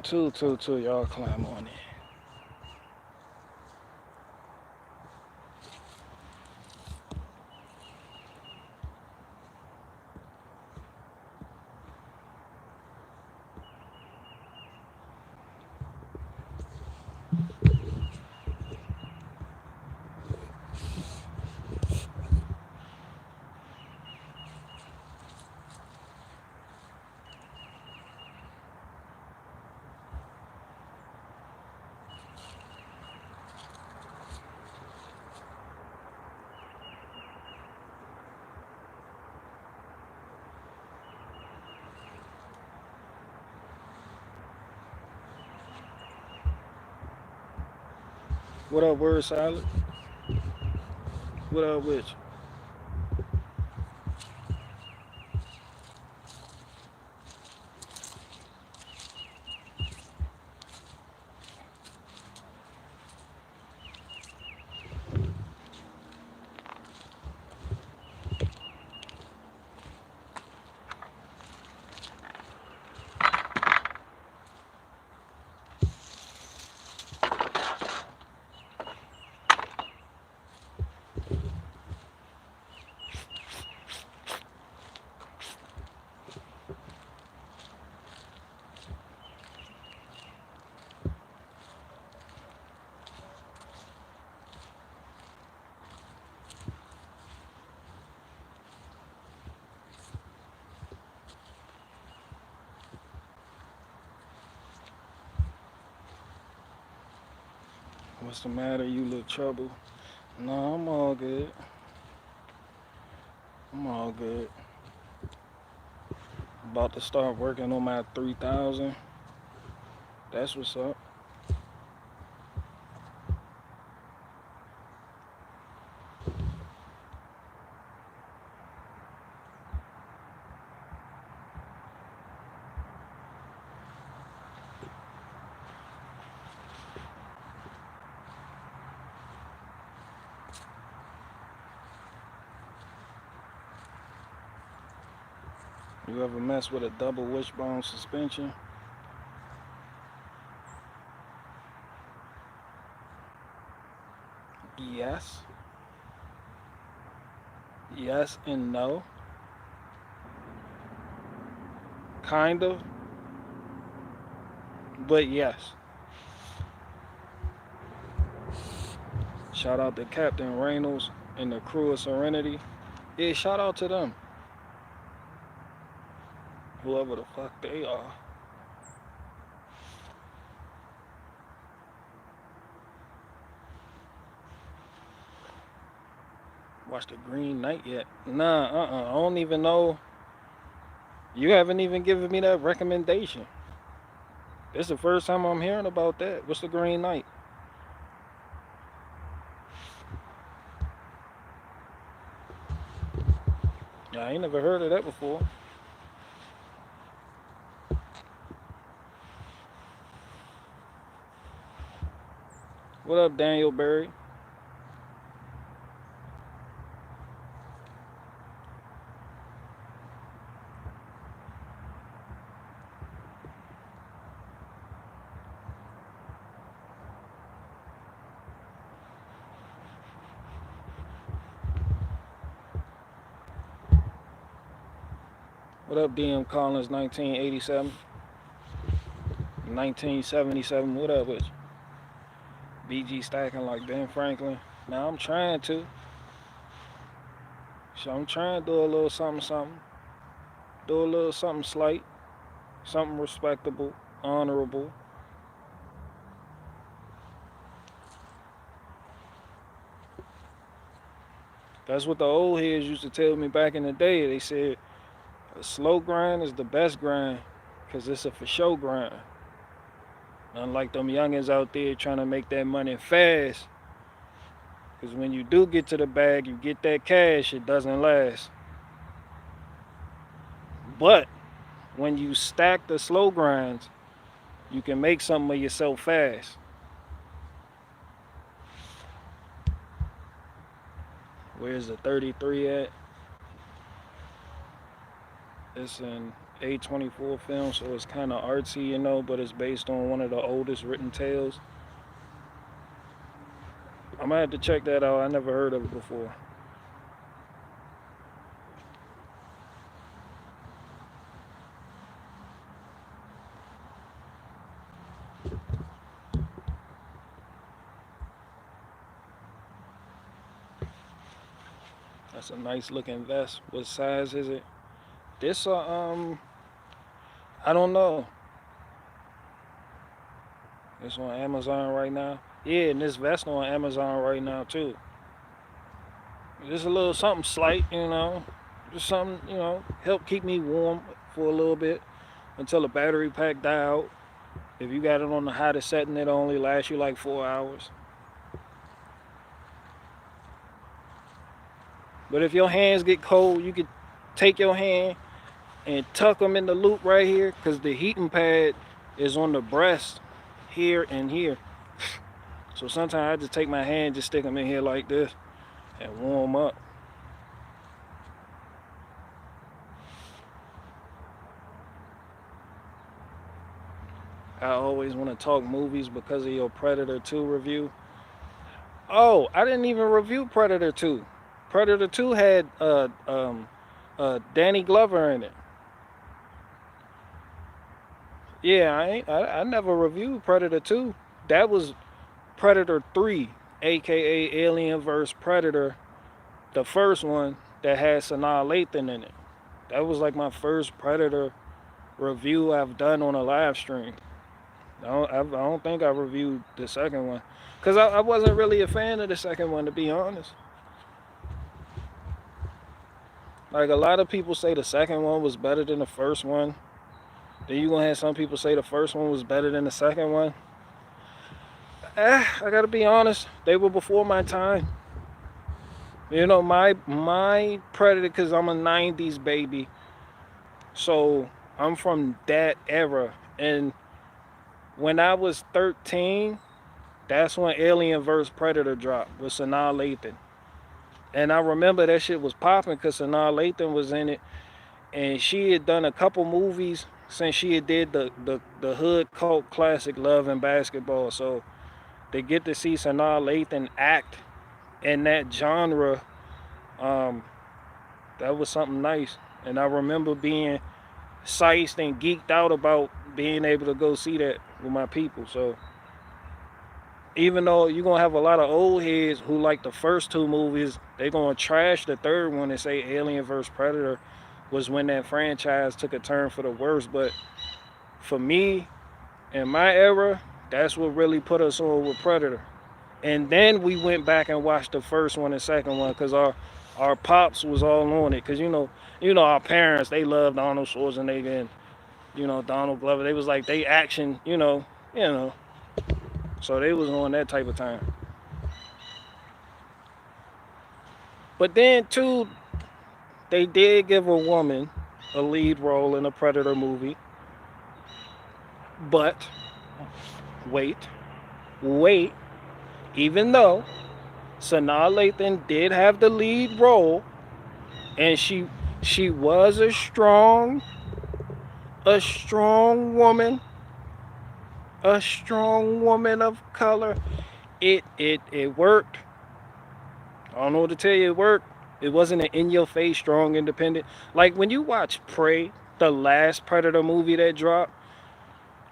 Two, y'all climb on it. What up, word salad? What up, with What's the matter? You look trouble. No, I'm all good. I'm all good. About to start working on my 3,000. That's what's up. You ever mess with a double wishbone suspension? Yes. Yes and no. Kind of. But yes. Shout out to Captain Reynolds and the crew of Serenity. Yeah, shout out to them. Whoever the fuck they are. Watch the Green Knight yet? Nah, I don't even know. You haven't even given me that recommendation. This is the first time I'm hearing about that. What's the Green Knight? Yeah, I ain't never heard of that before. What up, Daniel Berry? What up, DM Collins 1987? 1977, what up with you? BG stacking like Ben Franklin. Now I'm trying to. So I'm trying to do a little something, something. Do a little something slight, something respectable, honorable. That's what the old heads used to tell me back in the day. They said a slow grind is the best grind because it's a for show grind. Unlike them youngins out there trying to make that money fast. Because when you do get to the bag, you get that cash, it doesn't last. But when you stack the slow grinds, you can make something of yourself fast. Where's the 33 at? It's an A24 film, so it's kind of artsy, you know, but it's based on one of the oldest written tales. I might have to check that out. I never heard of it before. That's a nice looking vest. What size is it? This I don't know. It's on Amazon right now. Yeah, and this vest on Amazon right now too. Just a little something slight, you know. Just something, you know, help keep me warm for a little bit until the battery pack die out. If you got it on the hottest setting, it only lasts you like 4 hours. But if your hands get cold, you could take your hand and tuck them in the loop right here, because the heating pad is on the breast here and here. So sometimes I just take my hand, just stick them in here like this and warm up. I always want to talk movies because of your Predator 2 review. Oh, I didn't even review Predator 2. Predator 2 had Danny Glover in it. Yeah, I never reviewed Predator 2. That was Predator 3, aka Alien vs Predator, the first one that had Sanaa Lathan in it. That was like my first Predator review I've done on a live stream. I don't think I reviewed the second one because I wasn't really a fan of the second one, to be honest. Like a lot of people say the second one was better than the first one. Then you gonna have some people say the first one was better than the second one. I gotta be honest, they were before my time. You know, my Predator, because I'm a '90s baby, so I'm from that era. And when I was 13, that's when Alien vs Predator dropped with Sanaa Lathan. And I remember that shit was popping because Sanaa Lathan was in it, and she had done a couple movies since she had did the hood cult classic Love and Basketball. So they get to see Sanaa Lathan act in that genre. Um, that was something nice. And I remember being psyched and geeked out about being able to go see that with my people. So even though you're gonna have a lot of old heads who like the first two movies, they're gonna trash the third one and say Alien vs Predator was when that franchise took a turn for the worse. But for me, in my era, that's what really put us on with Predator. And then we went back and watched the first one and second one because our pops was all on it. Because you know our parents, they loved Arnold Schwarzenegger and Donald Glover. They was like they action, you know. So they was on that type of time. But then too, they did give a woman a lead role in a Predator movie. But wait, wait. Even though Sanaa Lathan did have the lead role, and she was a strong woman, a strong woman of color. It worked. I don't know what to tell you. It worked. It wasn't an in-your-face, strong, independent. Like when you watch Prey, the last Predator movie that dropped,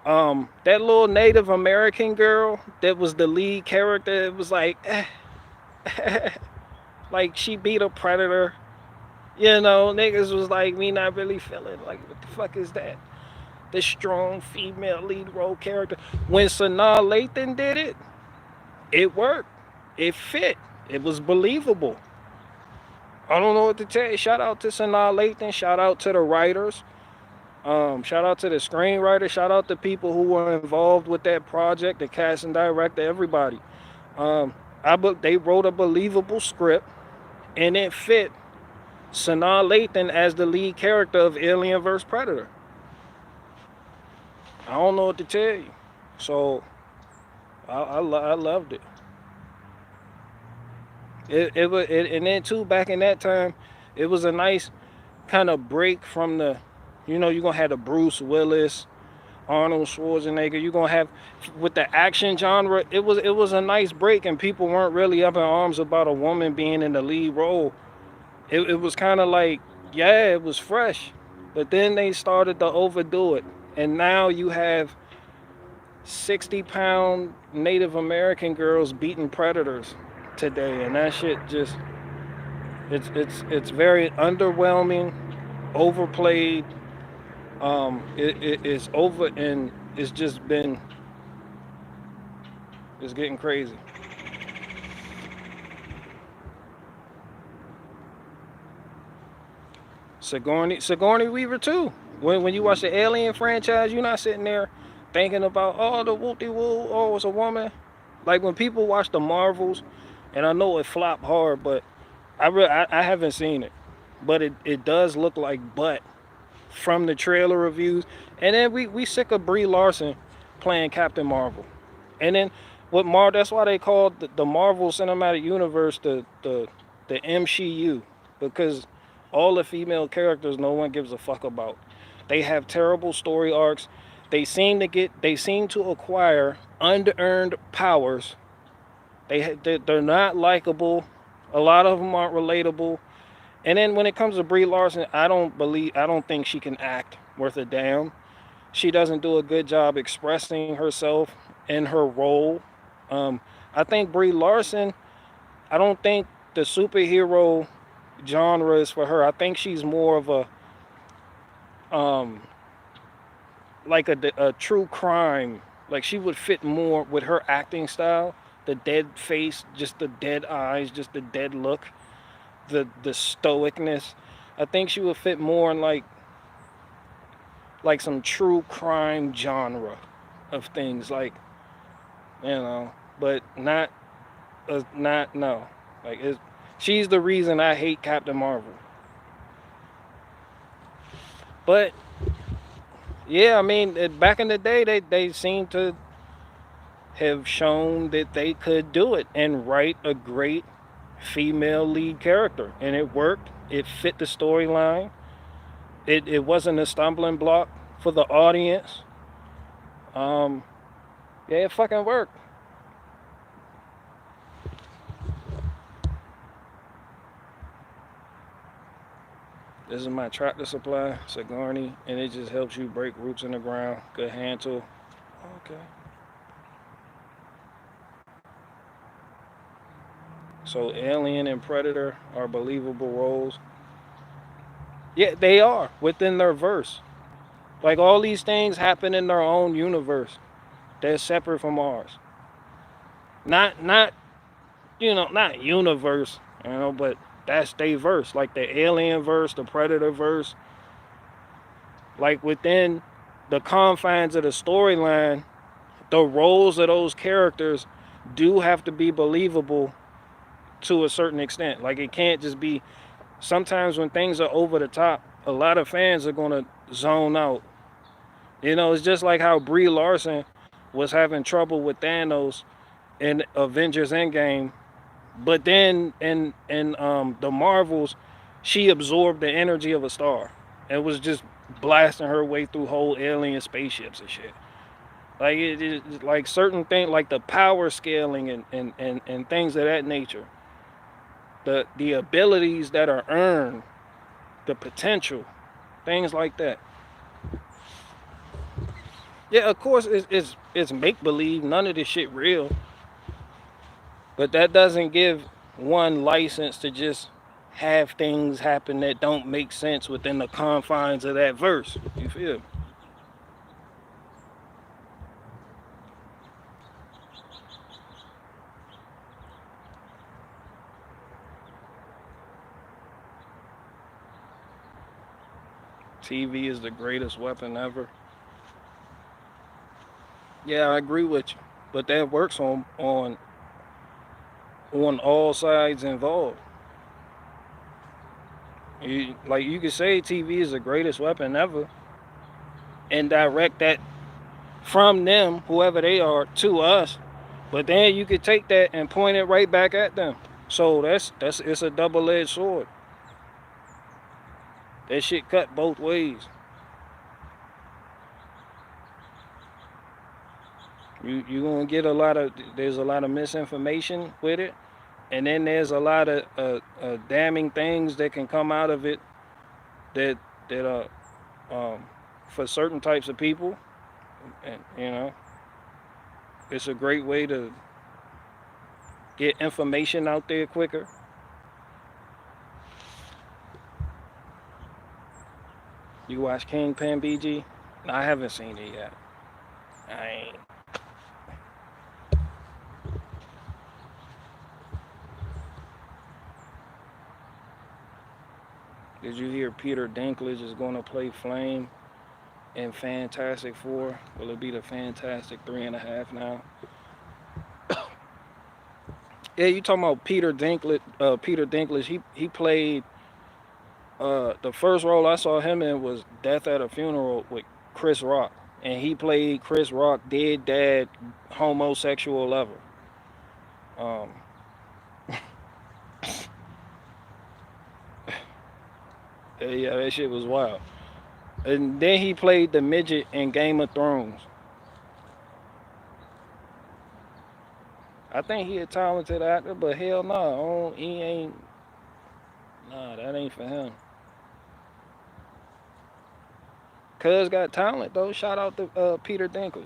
that little Native American girl that was the lead character, it was like, like she beat a predator. Niggas was like, me not really feeling like, what the fuck is that? The strong female lead role character. When Sanaa Lathan did it, it worked. It fit. It was believable. I don't know what to tell you. Shout out to Sanaa Lathan. Shout out to the writers. Shout out to the screenwriter. Shout out to people who were involved with that project, the cast and director, everybody. Um, they wrote a believable script, and it fit Sanaa Lathan as the lead character of Alien vs Predator. I don't know what to tell you. So I loved it. And then too, back in that time, it was a nice kind of break from You know, you're gonna have the Bruce Willis, Arnold Schwarzenegger. You're gonna have with the action genre. It was a nice break, and people weren't really up in arms about a woman being in the lead role. It was kind of like, yeah, it was fresh, but then they started to overdo it, and now you have 60-pound Native American girls beating predators today, and that shit just it's very underwhelming, overplayed. It's over and it's just been it's getting crazy. Sigourney Weaver too. When you watch the Alien franchise, you're not sitting there thinking about, oh, the whoop de woo, oh, it's a woman. Like when people watch the Marvels, and I know it flopped hard, but I haven't seen it, but it does look like butt from the trailer reviews. And then we sick of Brie Larson playing Captain Marvel. And then that's why they called the Marvel Cinematic Universe the MCU, because all the female characters no one gives a fuck about. They have terrible story arcs. They seem to acquire unearned powers. They're not likable. A lot of them aren't relatable. And then when it comes to Brie Larson, I don't think she can act worth a damn. She doesn't do a good job expressing herself in her role. I think Brie Larson, I don't think the superhero genre is for her. I think she's more of um, like a true crime. Like she would fit more with her acting style. The dead face, just the dead eyes, just the dead look, the stoicness. I think she would fit more in like some true crime genre of things, like, but not no. She's the reason I hate Captain Marvel. But yeah, I mean, back in the day, they seemed to have shown that they could do it and write a great female lead character, and it worked. It fit the storyline. It wasn't a stumbling block for the audience. Um, yeah, it fucking worked. This is my tractor supply, Sigourney, and it just helps you break roots in the ground. Good hand tool. Okay. So Alien and Predator are believable roles. Yeah, they are within their verse. Like all these things happen in their own universe. They're separate from ours. Not not universe, but that's their verse. Like the Alien verse, the Predator verse. Like within the confines of the storyline, the roles of those characters do have to be believable to a certain extent. Like it can't just be. Sometimes when things are over the top, a lot of fans are gonna zone out. It's just like how Brie Larson was having trouble with Thanos in Avengers Endgame, but then in the Marvels, she absorbed the energy of a star and was just blasting her way through whole alien spaceships and shit. Like like certain things, like the power scaling and things of that nature. The abilities that are earned, the potential, things like that. Yeah, of course it's make believe. None of this shit real. But that doesn't give one license to just have things happen that don't make sense within the confines of that verse. You feel me? TV is the greatest weapon ever. Yeah, I agree with you. But that works on all sides involved. You could say TV is the greatest weapon ever and direct that from them, whoever they are, to us. But then you could take that and point it right back at them. So that's it's a double-edged sword. That shit cut both ways. You gonna get a lot of there's a lot of misinformation with it, and then there's a lot of damning things that can come out of it that that um, for certain types of people, and it's a great way to get information out there quicker. You watch Kingpin BG? No, I haven't seen it yet. I ain't. Did you hear Peter Dinklage is going to play Flame in Fantastic Four? Will it be the Fantastic Three and a Half now? Yeah, you talking about Peter Dinklage? Peter Dinklage. He played the first role I saw him in was Death at a Funeral with Chris Rock, and he played Chris Rock dead dad homosexual lover. Um, yeah, that shit was wild. And then he played the midget in Game of Thrones. I think he a talented actor, but hell no, he ain't. Nah, that ain't for him. Cuz got talent though. Shout out to Peter Dinklage.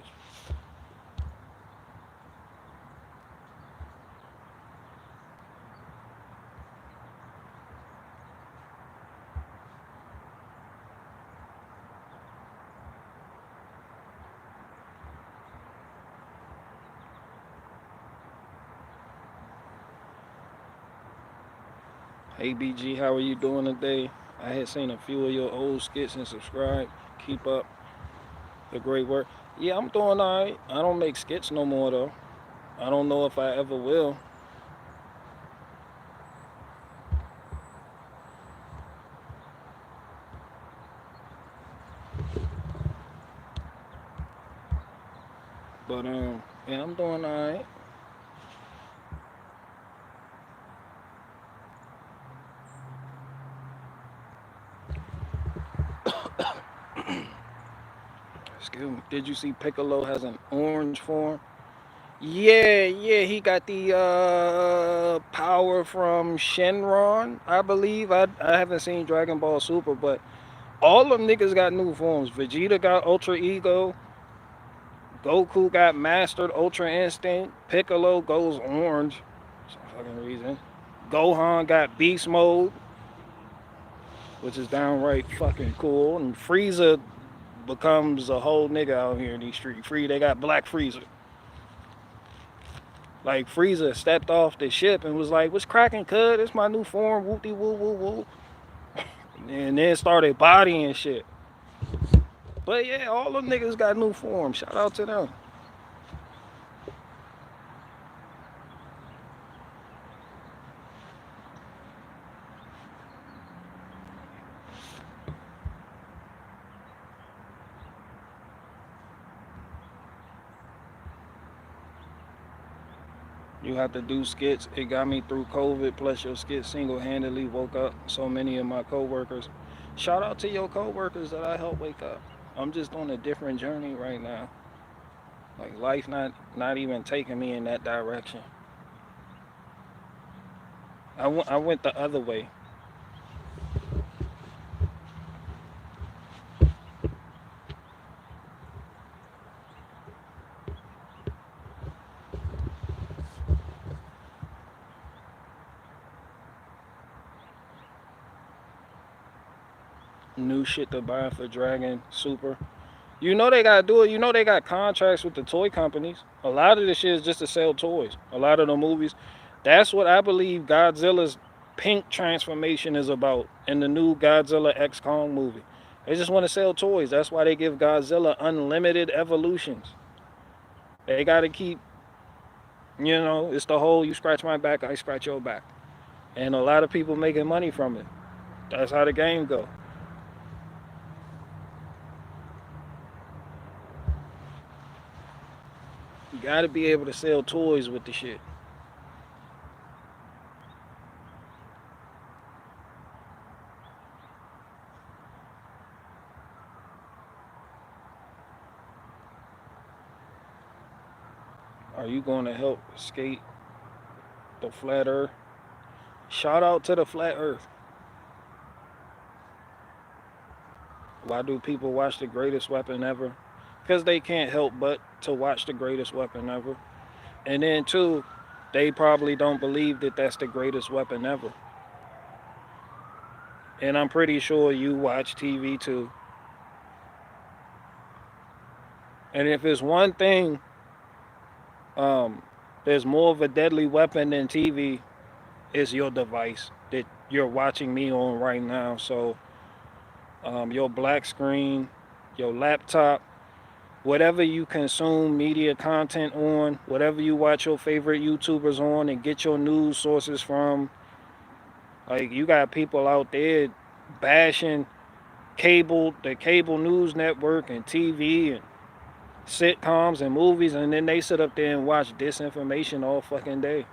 Hey BG, how are you doing today? I had seen a few of your old skits and subscribed. Keep up the great work. Yeah, I'm doing alright. I don't make skits no more though. I don't know if I ever will. But yeah, I'm doing alright. Excuse me. Did you see Piccolo has an orange form? Yeah, yeah, he got the power from Shenron, I believe. I haven't seen Dragon Ball Super, but all them niggas got new forms. Vegeta got Ultra Ego, Goku got Mastered Ultra Instinct, Piccolo goes orange, for some fucking reason. Gohan got Beast Mode, which is downright fucking cool, and Frieza becomes a whole nigga out here in these streets. They got Black Frieza. Like Frieza stepped off the ship and was like, "What's cracking, cuz? It's my new form, whoopty woo woo woo," and then started bodying shit. But yeah, all them niggas got new forms. Shout out to them. You have to do skits. It got me through COVID. Plus, your skit single-handedly woke up so many of my coworkers. Shout out to your coworkers that I helped wake up. I'm just on a different journey right now. Like life not even taking me in that direction. I went the other way. New shit to buy for Dragon Super. You know they gotta do it. You know they got contracts with the toy companies. A lot of this shit is just to sell toys. A lot of the movies. That's what I believe Godzilla's pink transformation is about in the new Godzilla X Kong movie. They just want to sell toys. That's why they give Godzilla unlimited evolutions. They gotta keep, it's the whole you scratch my back, I scratch your back. And a lot of people making money from it. That's how the game go. You gotta be able to sell toys with the shit. Are you going to help skate the flat earth? Shout out to the flat earth. Why do people watch the greatest weapon ever? Because they can't help but to watch the greatest weapon ever. And then, two, they probably don't believe that that's the greatest weapon ever. And I'm pretty sure you watch TV too. And if it's one thing, um, there's more of a deadly weapon than TV, is your device that you're watching me on right now. So, your black screen, your laptop, whatever you consume media content on, whatever you watch your favorite YouTubers on and get your news sources from. Like, you got people out there bashing the cable news network and TV and sitcoms and movies, and then they sit up there and watch disinformation all fucking day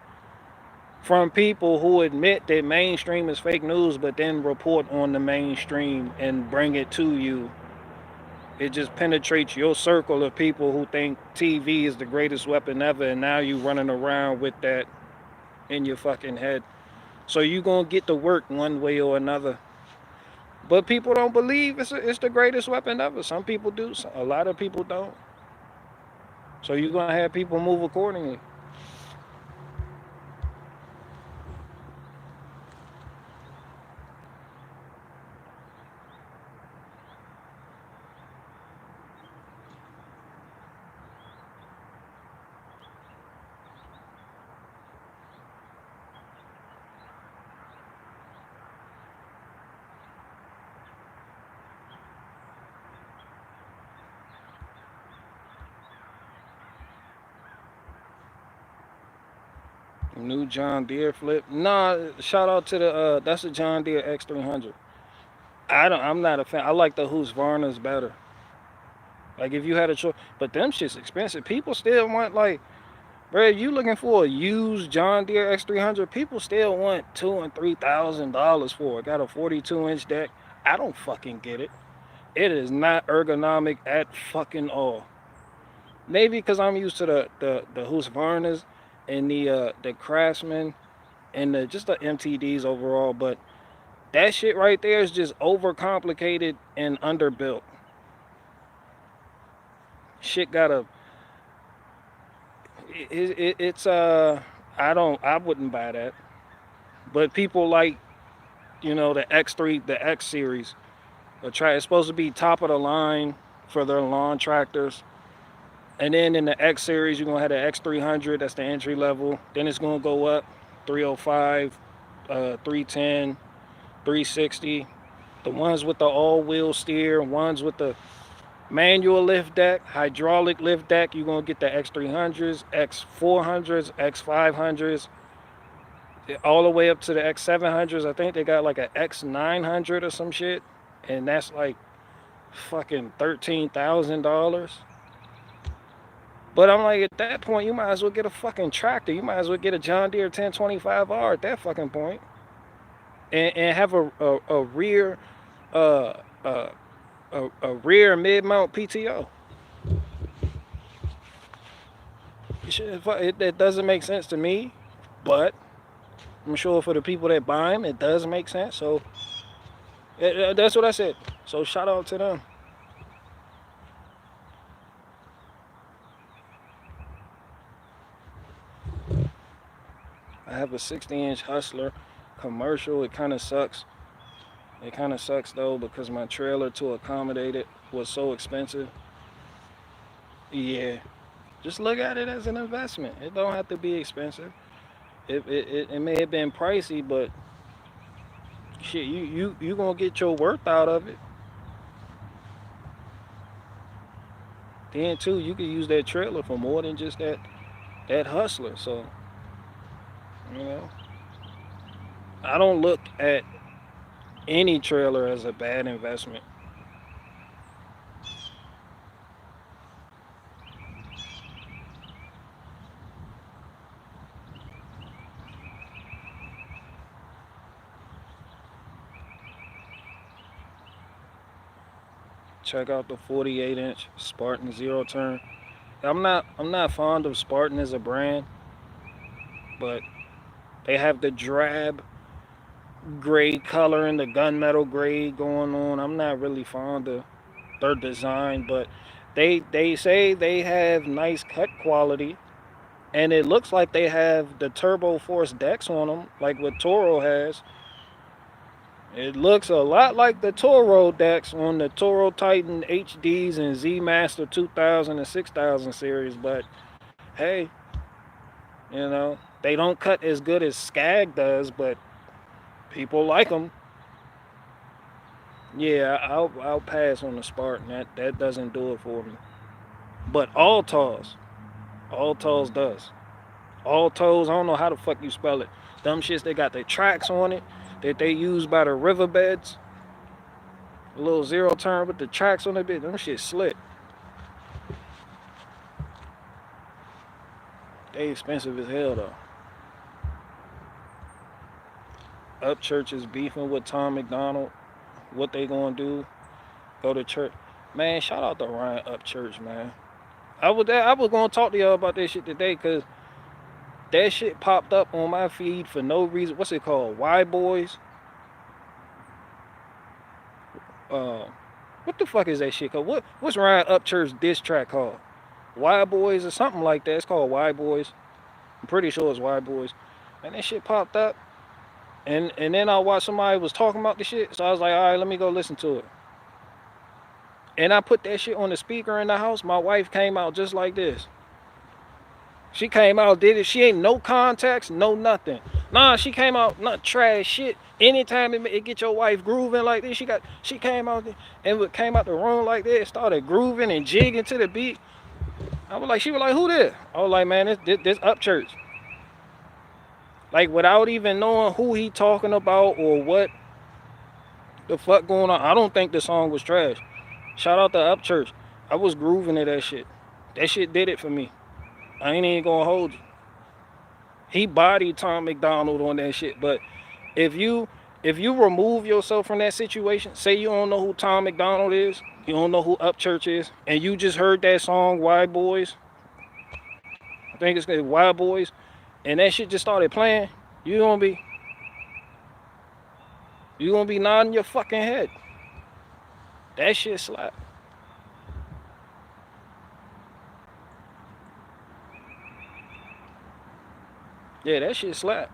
from people who admit that mainstream is fake news, but then report on the mainstream and bring it to you. It just penetrates your circle of people who think TV is the greatest weapon ever, and now you running around with that in your fucking head. So you gonna get to work one way or another. But people don't believe it's the greatest weapon ever. Some people do. A lot of people don't. So you're gonna have people move accordingly. New John Deere flip. Nah, shout out to the that's a John Deere X300. I'm not a fan. I like the Husqvarnas better. Like if you had a choice, but them shit's expensive. People still want like, bro, if you looking for a used John Deere X300, people still want $2,000 and $3,000 for it. Got a 42-inch deck. I don't fucking get it. It is not ergonomic at fucking all. Maybe because I'm used to the Husqvarnas and the Craftsman and just the MTDs overall, but that shit right there is just overcomplicated and underbuilt. Shit got a it's I wouldn't buy that. But people like, the X3, the X series. It's supposed to be top of the line for their lawn tractors. And then in the X series, you're gonna have the X300. That's the entry level. Then it's gonna go up 305, 310, 360. The ones with the all-wheel steer, ones with the manual lift deck, hydraulic lift deck. You're gonna get the X300s, X400s, X500s, all the way up to the X700s. I think they got like a X900 or some shit, and that's like fucking $13,000. But I'm like, at that point, you might as well get a fucking tractor. You might as well get a John Deere 1025R at that fucking point, and have a rear uh, uh, a rear mid mount PTO. It doesn't make sense to me, but I'm sure for the people that buy them, it does make sense. So that's what I said. So shout out to them. I have a 60-inch Hustler commercial. It kind of sucks. It kind of sucks though because my trailer to accommodate it was so expensive. Yeah, just look at it as an investment. It don't have to be expensive. It may have been pricey, but shit, you gonna get your worth out of it. Then too, you can use that trailer for more than just that Hustler. So you know, I don't look at any trailer as a bad investment. Check out the 48-inch Spartan zero turn. I'm not fond of Spartan as a brand, but they have the drab gray color and the gunmetal gray going on. I'm not really fond of their design, but they say they have nice cut quality, and it looks like they have the Turbo Force decks on them, like what Toro has. It looks a lot like the Toro decks on the Toro Titan HDs and Z Master 2000 and 6000 series, but hey, they don't cut as good as Skag does, but people like them. Yeah, I'll pass on the Spartan. That doesn't do it for me. But Altos does. Altos, I don't know how the fuck you spell it. Them shits, they got the tracks on it that they use by the riverbeds. A little zero turn with the tracks on it, bit. Them shit slick. They expensive as hell though. Upchurch is beefing with Tom McDonald. What they gonna do? Go to church. Man, shout out to Ryan Upchurch, man. I was gonna talk to y'all about that shit today because that shit popped up on my feed for no reason. What's it called? Y Boys. Uh, what the fuck is that shit called? What's Ryan Upchurch's diss track called? Y Boys or something like that. It's called Y Boys. I'm pretty sure it's Y Boys. And that shit popped up. And then I watched somebody was talking about the shit. So I was like, all right, let me go listen to it. And I put that shit on the speaker in the house. My wife came out just like this. She came out, did it. She ain't no context, no nothing. Nah, she came out, not trash shit. Anytime it get your wife grooving like this, she came out and came out the room like this, started grooving and jigging to the beat. She was like, who this? I was like, man, this Upchurch. Like without even knowing who he talking about or what the fuck going on. I don't think the song was trash. Shout out to Upchurch. I was grooving to that shit. That shit did it for me. I ain't even gonna hold you. He bodied Tom McDonald on that shit. But if you remove yourself from that situation, say you don't know who Tom McDonald is, you don't know who Upchurch is, and you just heard that song Y Boys, I think it's called Y Boys, and that shit just started playing, you gonna be nodding your fucking head. That shit slap. Yeah, that shit slap.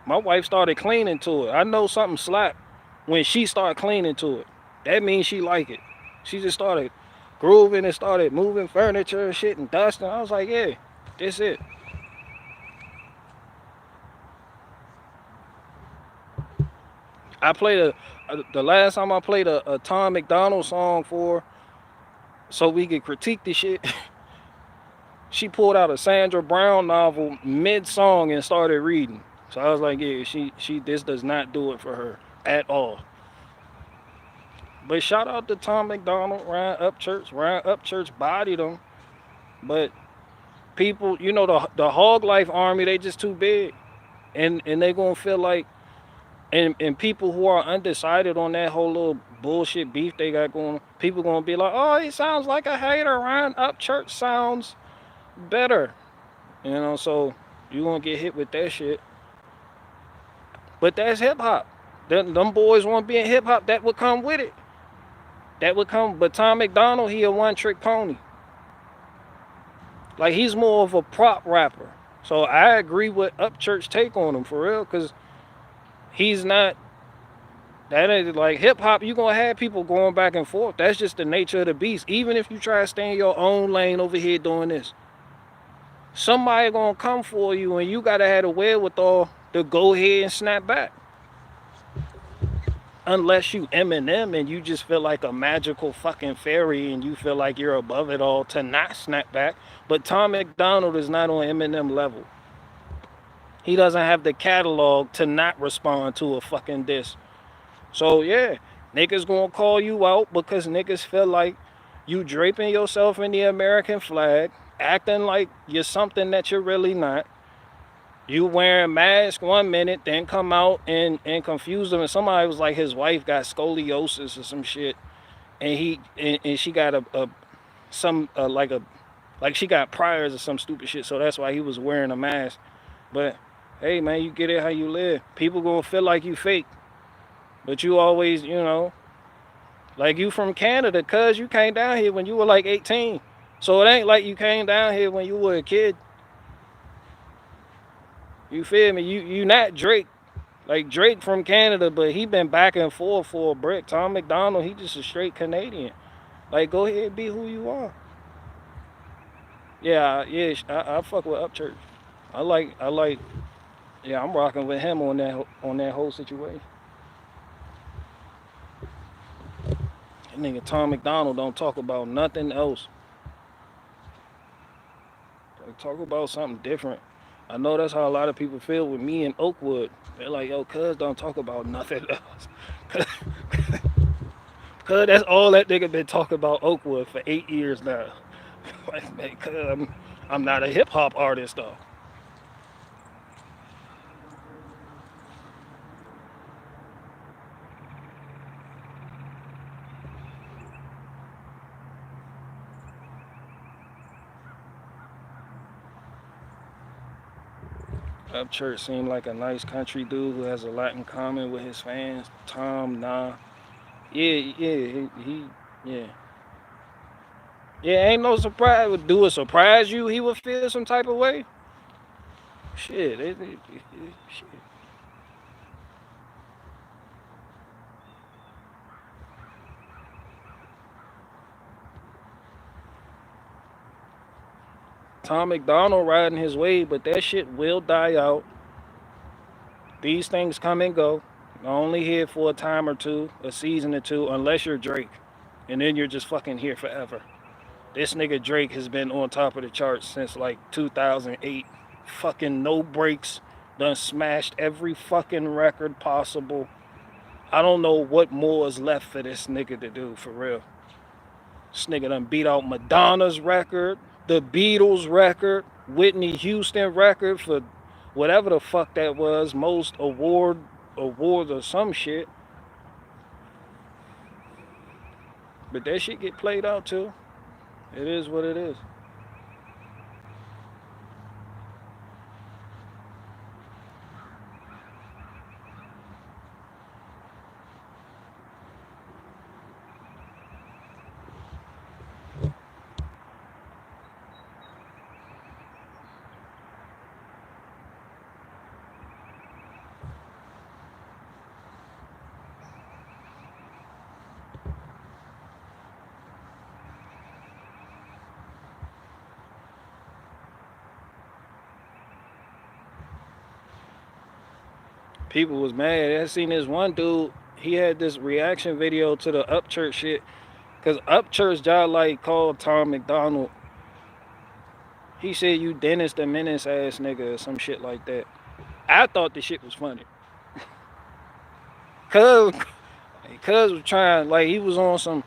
My wife started cleaning to it. I know something slap when she started cleaning to it. That means she like it. She just started grooving and started moving furniture and shit and dusting. I was like, yeah, that's it. I played the last time I played a Tom McDonald song so we could critique the shit. She pulled out a Sandra Brown novel mid-song and started reading. So I was like, yeah, she this does not do it for her at all. But shout out to Tom McDonald, Ryan Upchurch. Ryan Upchurch bodied him. But people, the Hog Life Army, they just too big. And they gonna feel like, and people who are undecided on that whole little bullshit beef they got going, people gonna be like, oh, he sounds like a hater. Ryan Upchurch sounds better. So you gonna get hit with that shit. But that's hip hop. Them boys want to be in hip hop. That would come with it. But Tom McDonald, he a one trick pony. Like he's more of a prop rapper. So I agree with Upchurch take on him for real, because he's not. That ain't like hip hop. You gonna have people going back and forth. That's just the nature of the beast. Even if you try to stay in your own lane over here doing this, somebody gonna come for you, and you gotta have the wherewithal to go ahead and snap back. Unless you Eminem and you just feel like a magical fucking fairy and you feel like you're above it all to not snap back. But Tom McDonald is not on Eminem level. He doesn't have the catalog to not respond to a fucking diss. So yeah, niggas gonna call you out because niggas feel like you draping yourself in the American flag, acting like you're something that you're really not. You wearing a mask 1 minute, then come out and confuse them. And somebody was like, his wife got scoliosis or some shit, and she got a Like she got priors or some stupid shit, so that's why he was wearing a mask. But hey, man, you get it how you live. People gonna feel like you fake, but you always, like you from Canada, cuz you came down here when you were like 18. So it ain't like you came down here when you were a kid. You feel me? You not Drake. Like Drake from Canada, but he been back and forth for a brick. Tom McDonald, he just a straight Canadian. Like go ahead, be who you are. Yeah, I fuck with Upchurch. I like. Yeah, I'm rocking with him on that whole situation. That nigga Tom McDonald don't talk about nothing else. Like, talk about something different. I know that's how a lot of people feel with me in Oakwood. They're like, yo, cuz don't talk about nothing else. Cuz that's all that nigga been talking about Oakwood for 8 years now. Like, man, cuz I'm not a hip hop artist though. Upchurch seemed like a nice country dude who has a lot in common with his fans. Tom, nah. Yeah, yeah. Yeah, ain't no surprise. Do it surprise you he would feel some type of way? Shit, shit. Tom McDonald riding his wave, but that shit will die out. These things come and go. You're only here for a time or two, a season or two, unless you're Drake. And then you're just fucking here forever. This nigga Drake has been on top of the charts since like 2008. Fucking no breaks. Done smashed every fucking record possible. I don't know what more is left for this nigga to do, for real. This nigga done beat out Madonna's record, the Beatles record, Whitney Houston record for whatever the fuck that was, most awards or some shit. But that shit get played out too. It is what it is. People was mad. I seen this one dude. He had this reaction video to the Upchurch shit. Cause Upchurch job like called Tom McDonald. He said you Dennis the Menace ass nigga or some shit like that. I thought the shit was funny. Cuz was trying, like he was on some,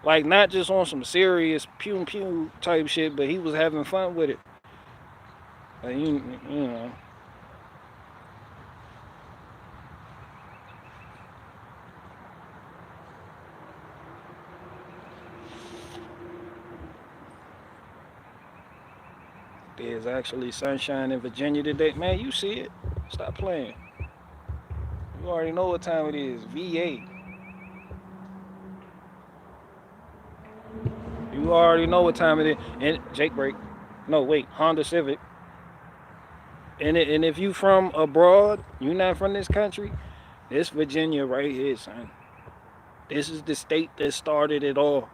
like not just on some serious pew pew type shit, but he was having fun with it. Like, you know. There's actually sunshine in Virginia today. Man, you see it. Stop playing. You already know what time it is. V8. You already know what time it is. And Jake break. No, wait. Honda Civic. And if you from abroad, you not from this country, this Virginia right here, son. This is the state that started it all.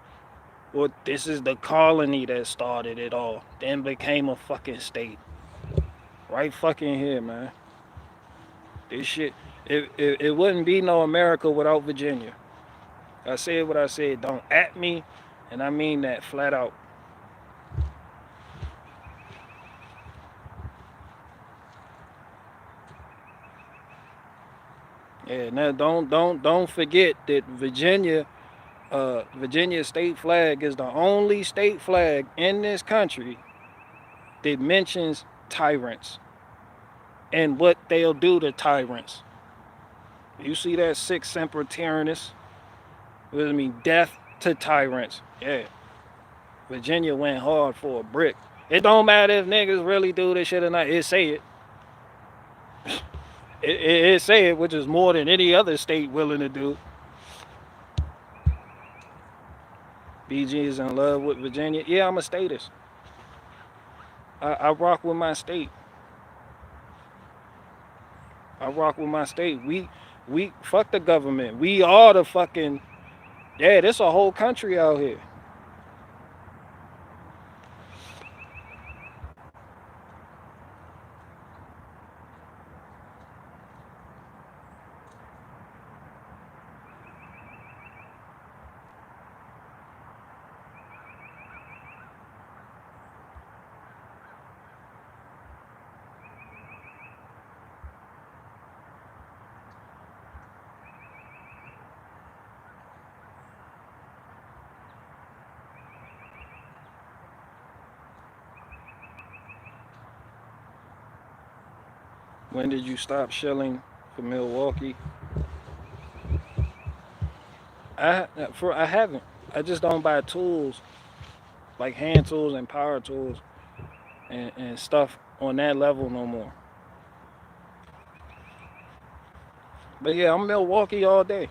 Or this is the colony that started it all. Then became a fucking state. Right fucking here, man. This shit, it wouldn't be no America without Virginia. I said what I said. Don't at me, and I mean that flat out. Yeah, now don't forget that Virginia state flag is the only state flag in this country that mentions tyrants and what they'll do to tyrants. You see that six semper tyrannis? What does it mean? Death to tyrants. Yeah. Virginia went hard for a brick. It don't matter if niggas really do this shit or not. It say it. It say it, which is more than any other state willing to do. BG is in love with Virginia. Yeah, I'm a statist. I rock with my state. I rock with my state. We fuck the government. We are the fucking yeah. There's a whole country out here. When did you stop shelling for Milwaukee? I haven't. I just don't buy tools like hand tools and power tools and stuff on that level no more. But yeah, I'm Milwaukee all day.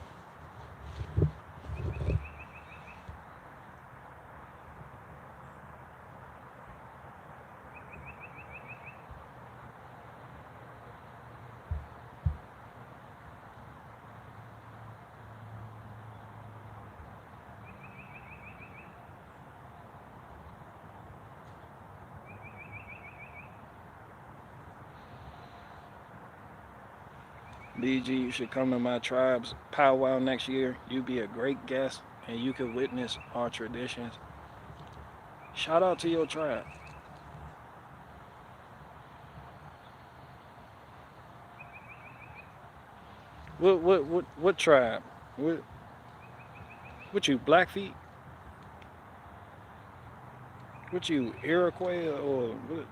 BG, you should come to my tribe's powwow next year. You'd be a great guest and you could witness our traditions. Shout out to your tribe. What tribe? What you Blackfeet? What you Iroquois or what?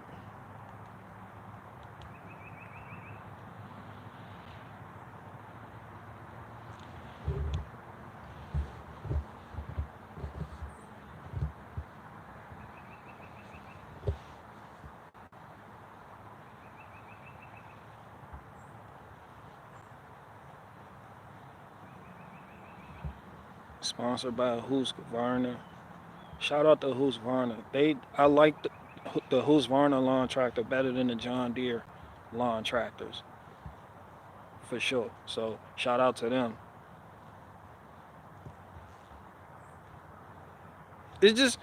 Sponsored by Husqvarna. Shout out to Husqvarna. I like the Husqvarna lawn tractor better than the John Deere lawn tractors for sure. So shout out to them. It's just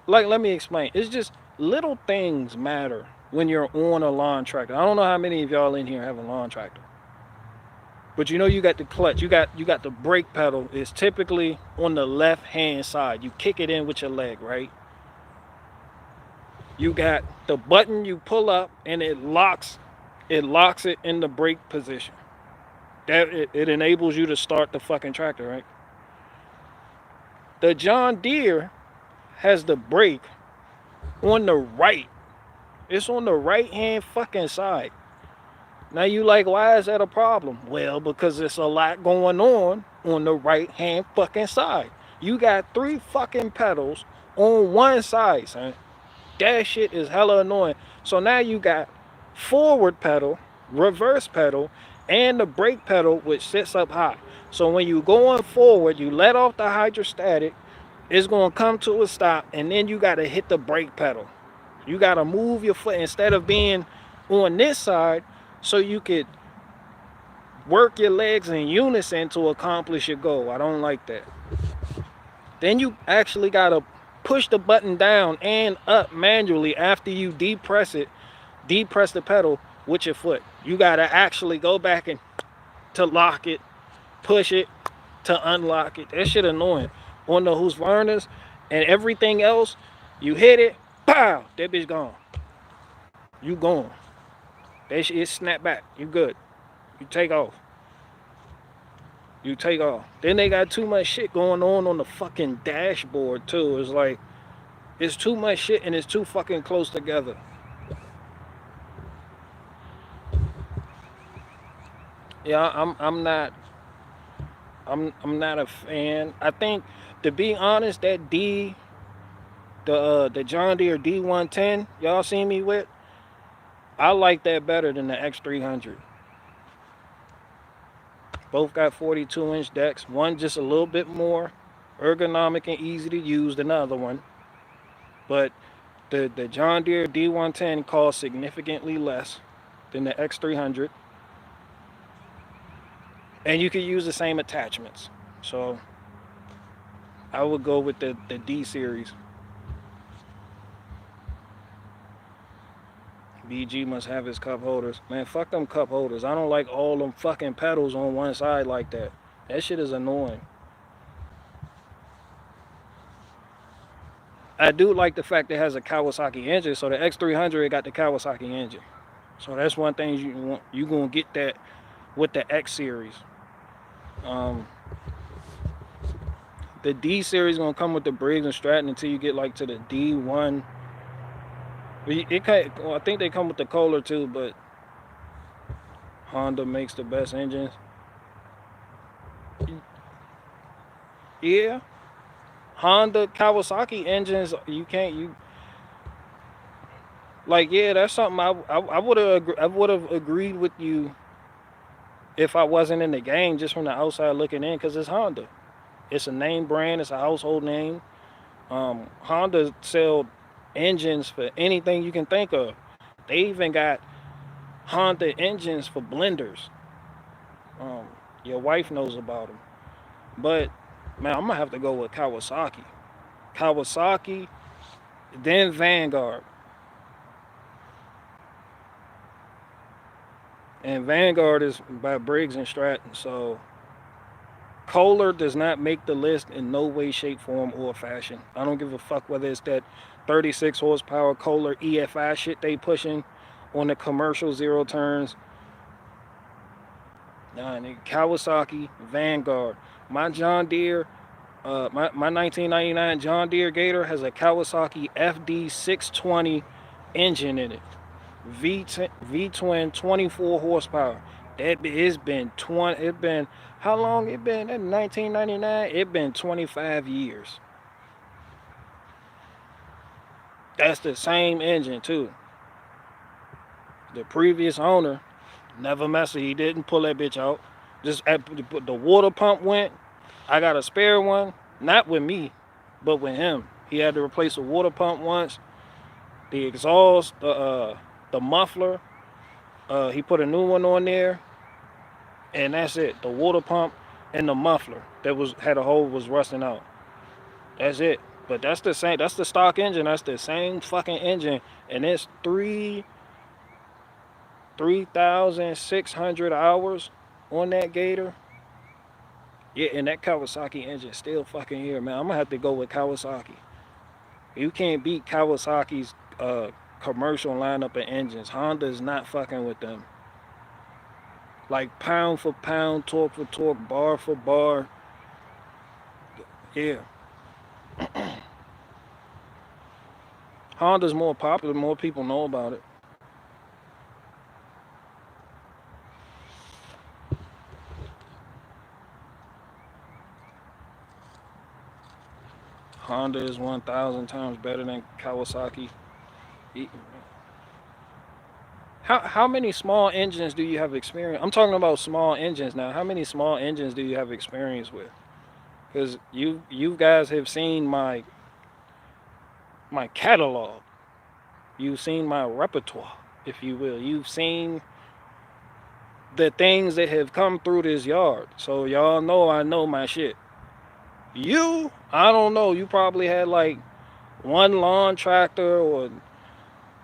like let me explain. It's just little things matter when you're on a lawn tractor. I don't know how many of y'all in here have a lawn tractor. But you know you got the clutch, you got the brake pedal. It's typically on the left hand side. You kick it in with your leg, right? You got the button you pull up and it locks it in the brake position. It enables you to start the fucking tractor, right? The John Deere has the brake on the right. It's on the right hand fucking side. Now you like, why is that a problem? Well, because it's a lot going on the right hand fucking side. You got three fucking pedals on one side, son. That shit is hella annoying. So now you got forward pedal, reverse pedal, and the brake pedal which sits up high. So when you going forward, you let off the hydrostatic, it's gonna come to a stop, and then you gotta hit the brake pedal. You gotta move your foot instead of being on this side so you could work your legs in unison to accomplish your goal. I don't like that. Then you actually gotta push the button down and up manually after you depress the pedal with your foot. You gotta actually go back and to lock it, push it to unlock it. That shit annoying. On the Husqvarnas and everything else, you hit it, pow, that bitch gone. You gone. That shit is snap back. You good. You take off. You take off. Then they got too much shit going on the fucking dashboard too. It's like it's too much shit and it's too fucking close together. Yeah, I'm not a fan. I think to be honest, The John Deere D110, y'all seen me with? I like that better than the X300. Both got 42-inch decks. One just a little bit more ergonomic and easy to use than the other one. But the John Deere D110 costs significantly less than the X300. And you can use the same attachments. So I would go with the D series. BG must have his cup holders. Man, fuck them cup holders. I don't like all them fucking pedals on one side like that. That shit is annoying. I do like the fact that it has a Kawasaki engine. So the X300 it got the Kawasaki engine. So that's one thing you want. You gonna get that with the X series. The D series gonna come with the Briggs and Stratton until you get like to the D1. I think they come with the Kohler too, but Honda makes the best engines. Yeah, Honda, Kawasaki engines. Yeah, that's something I would have agreed with you if I wasn't in the game, just from the outside looking in, because it's Honda. It's a name brand. It's a household name. Honda sell engines for anything you can think of. They even got Honda engines for blenders. Your wife knows about them. But man, I'm gonna have to go with Kawasaki. Kawasaki, then Vanguard. And Vanguard is by Briggs and Stratton. So Kohler does not make the list in no way, shape, form, or fashion. I don't give a fuck whether it's that 36 horsepower Kohler EFI shit they pushing on the commercial zero turns. Nah, nigga, Kawasaki, Vanguard. My John Deere, my 1999 John Deere Gator has a Kawasaki FD 620 engine in it. V-twin 24 horsepower. It's been how long it been? In 1999, it been 25 years. That's the same engine too. The previous owner never messed it. He didn't pull that bitch out. Just the water pump went. I got a spare one, not with me, but with him. He had to replace the water pump once. The exhaust, the muffler. He put a new one on there, and that's it. The water pump and the muffler that had a hole was rusting out. That's it. But that's the same. That's the stock engine. That's the same fucking engine, and it's 3,600 hours on that Gator. Yeah, and that Kawasaki engine still fucking here, man. I'm gonna have to go with Kawasaki. You can't beat Kawasaki's commercial lineup of engines. Honda's not fucking with them. Like pound for pound, torque for torque, bar for bar. Yeah. Honda's more popular, more people know about it. Honda is 1,000 times better than Kawasaki. How many small engines do you have experience? I'm talking about small engines now. How many small engines do you have experience with? Because you guys have seen my catalog. You've seen my repertoire, if you will. You've seen the things that have come through this yard. So y'all know I know my shit. I don't know. You probably had like one lawn tractor or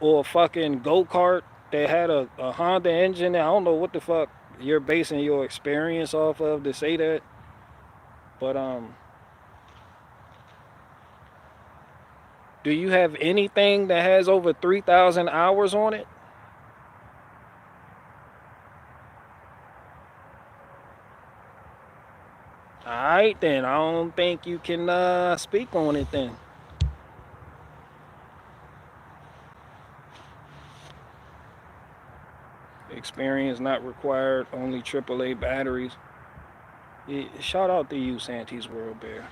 a fucking go-kart that had a Honda engine. I don't know what the fuck you're basing your experience off of to say that. But do you have anything that has over 3,000 hours on it? Alright then, I don't think you can speak on it then. Experience not required, only AAA batteries. Yeah, shout out to you, Santee's World Bear.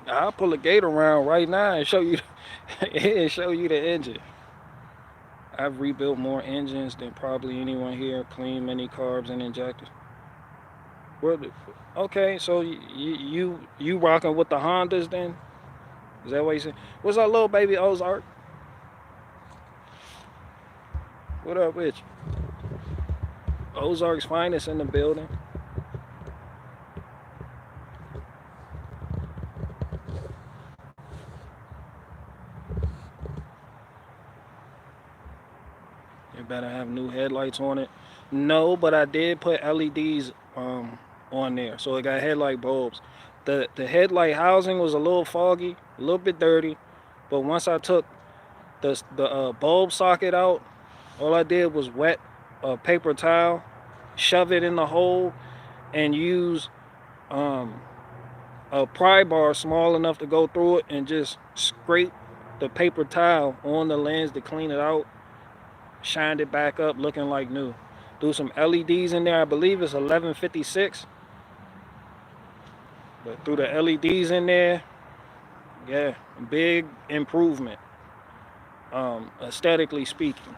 I'll pull a gate around right now and show you and show you the engine. I've rebuilt more engines than probably anyone here. Clean many carbs and injectors. Where the, okay, so you rocking with the Hondas then? Is that what you said? What's our little baby Ozark? What up with you? Ozark's finest in the building. You better have new headlights on it. No, but I did put LEDs on there, so it got headlight bulbs. The headlight housing was a little foggy, a little bit dirty, but once I took the bulb socket out, all I did was wet a paper towel, shove it in the hole, and use um, a pry bar small enough to go through it, and just scrape the paper towel on the lens to clean it out. Shined it back up, looking like new. Do some LEDs in there. I believe it's 1156. But through the LEDs in there, yeah, big improvement. Aesthetically speaking.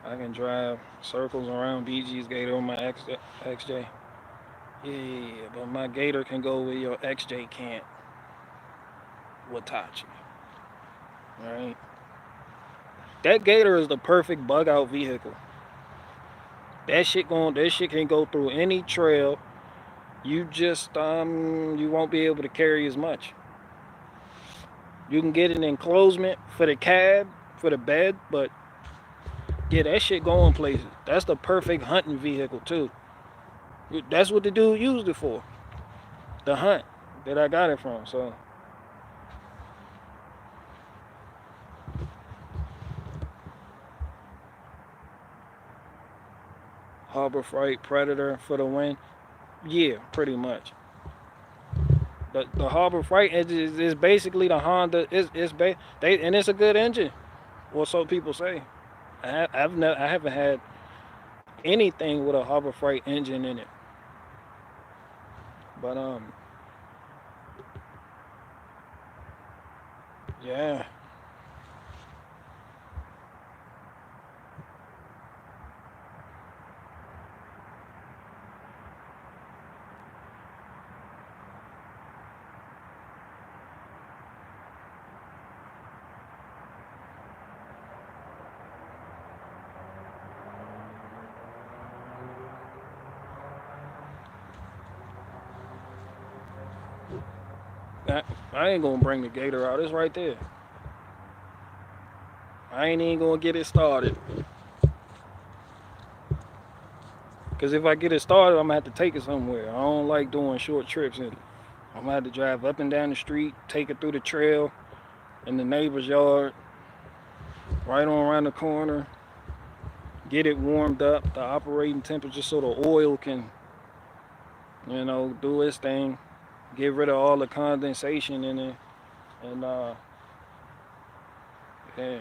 I can drive circles around BG's Gator on my XJ. Yeah, but my Gator can go where your XJ can't. Watachi. Right? That Gator is the perfect bug out vehicle. That shit can go through any trail. You just you won't be able to carry as much. You can get an enclosement for the cab, for the bed, but yeah, that shit going places. That's the perfect hunting vehicle too. That's what the dude used it for. The hunt that I got it from. So Harbor Freight Predator for the win. Yeah, pretty much. The Harbor Freight is basically the Honda. And it's a good engine. Well, so people say. I haven't had anything with a Harbor Freight engine in it. But yeah. I ain't gonna bring the Gator out. It's right there. I ain't even gonna get it started. Cause if I get it started, I'm gonna have to take it somewhere. I don't like doing short trips in it. I'm gonna have to drive up and down the street, take it through the trail, in the neighbor's yard, right on around the corner, get it warmed up, the operating temperature so the oil can, do its thing, get rid of all the condensation in it, and yeah.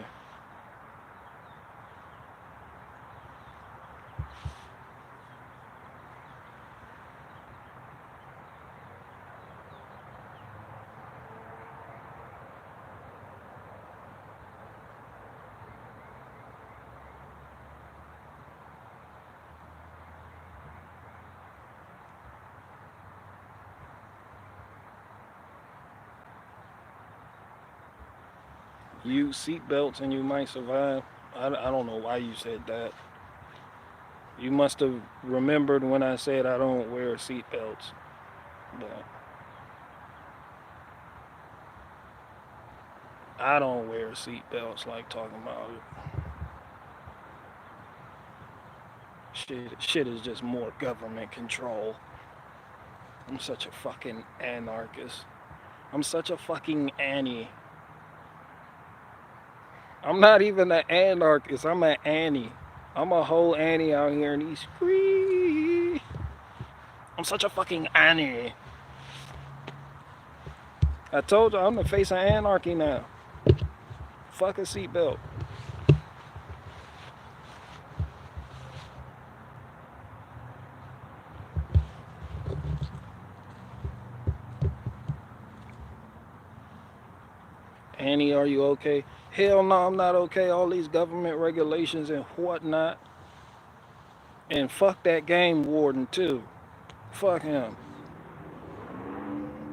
Use seat belts and you might survive. I don't know why you said that. You must have remembered when I said I don't wear seat belts. But I don't wear seat belts like talking about it. Shit is just more government control. I'm such a fucking anarchist. I'm such a fucking Annie. I'm not even an anarchist. I'm an Annie. I'm a whole Annie out here in these streets. I'm such a fucking Annie. I told you I'm the face of anarchy now. Fuck a seatbelt. Annie, are you okay? Hell no, I'm not okay. All these government regulations and whatnot. And fuck that game warden too. Fuck him.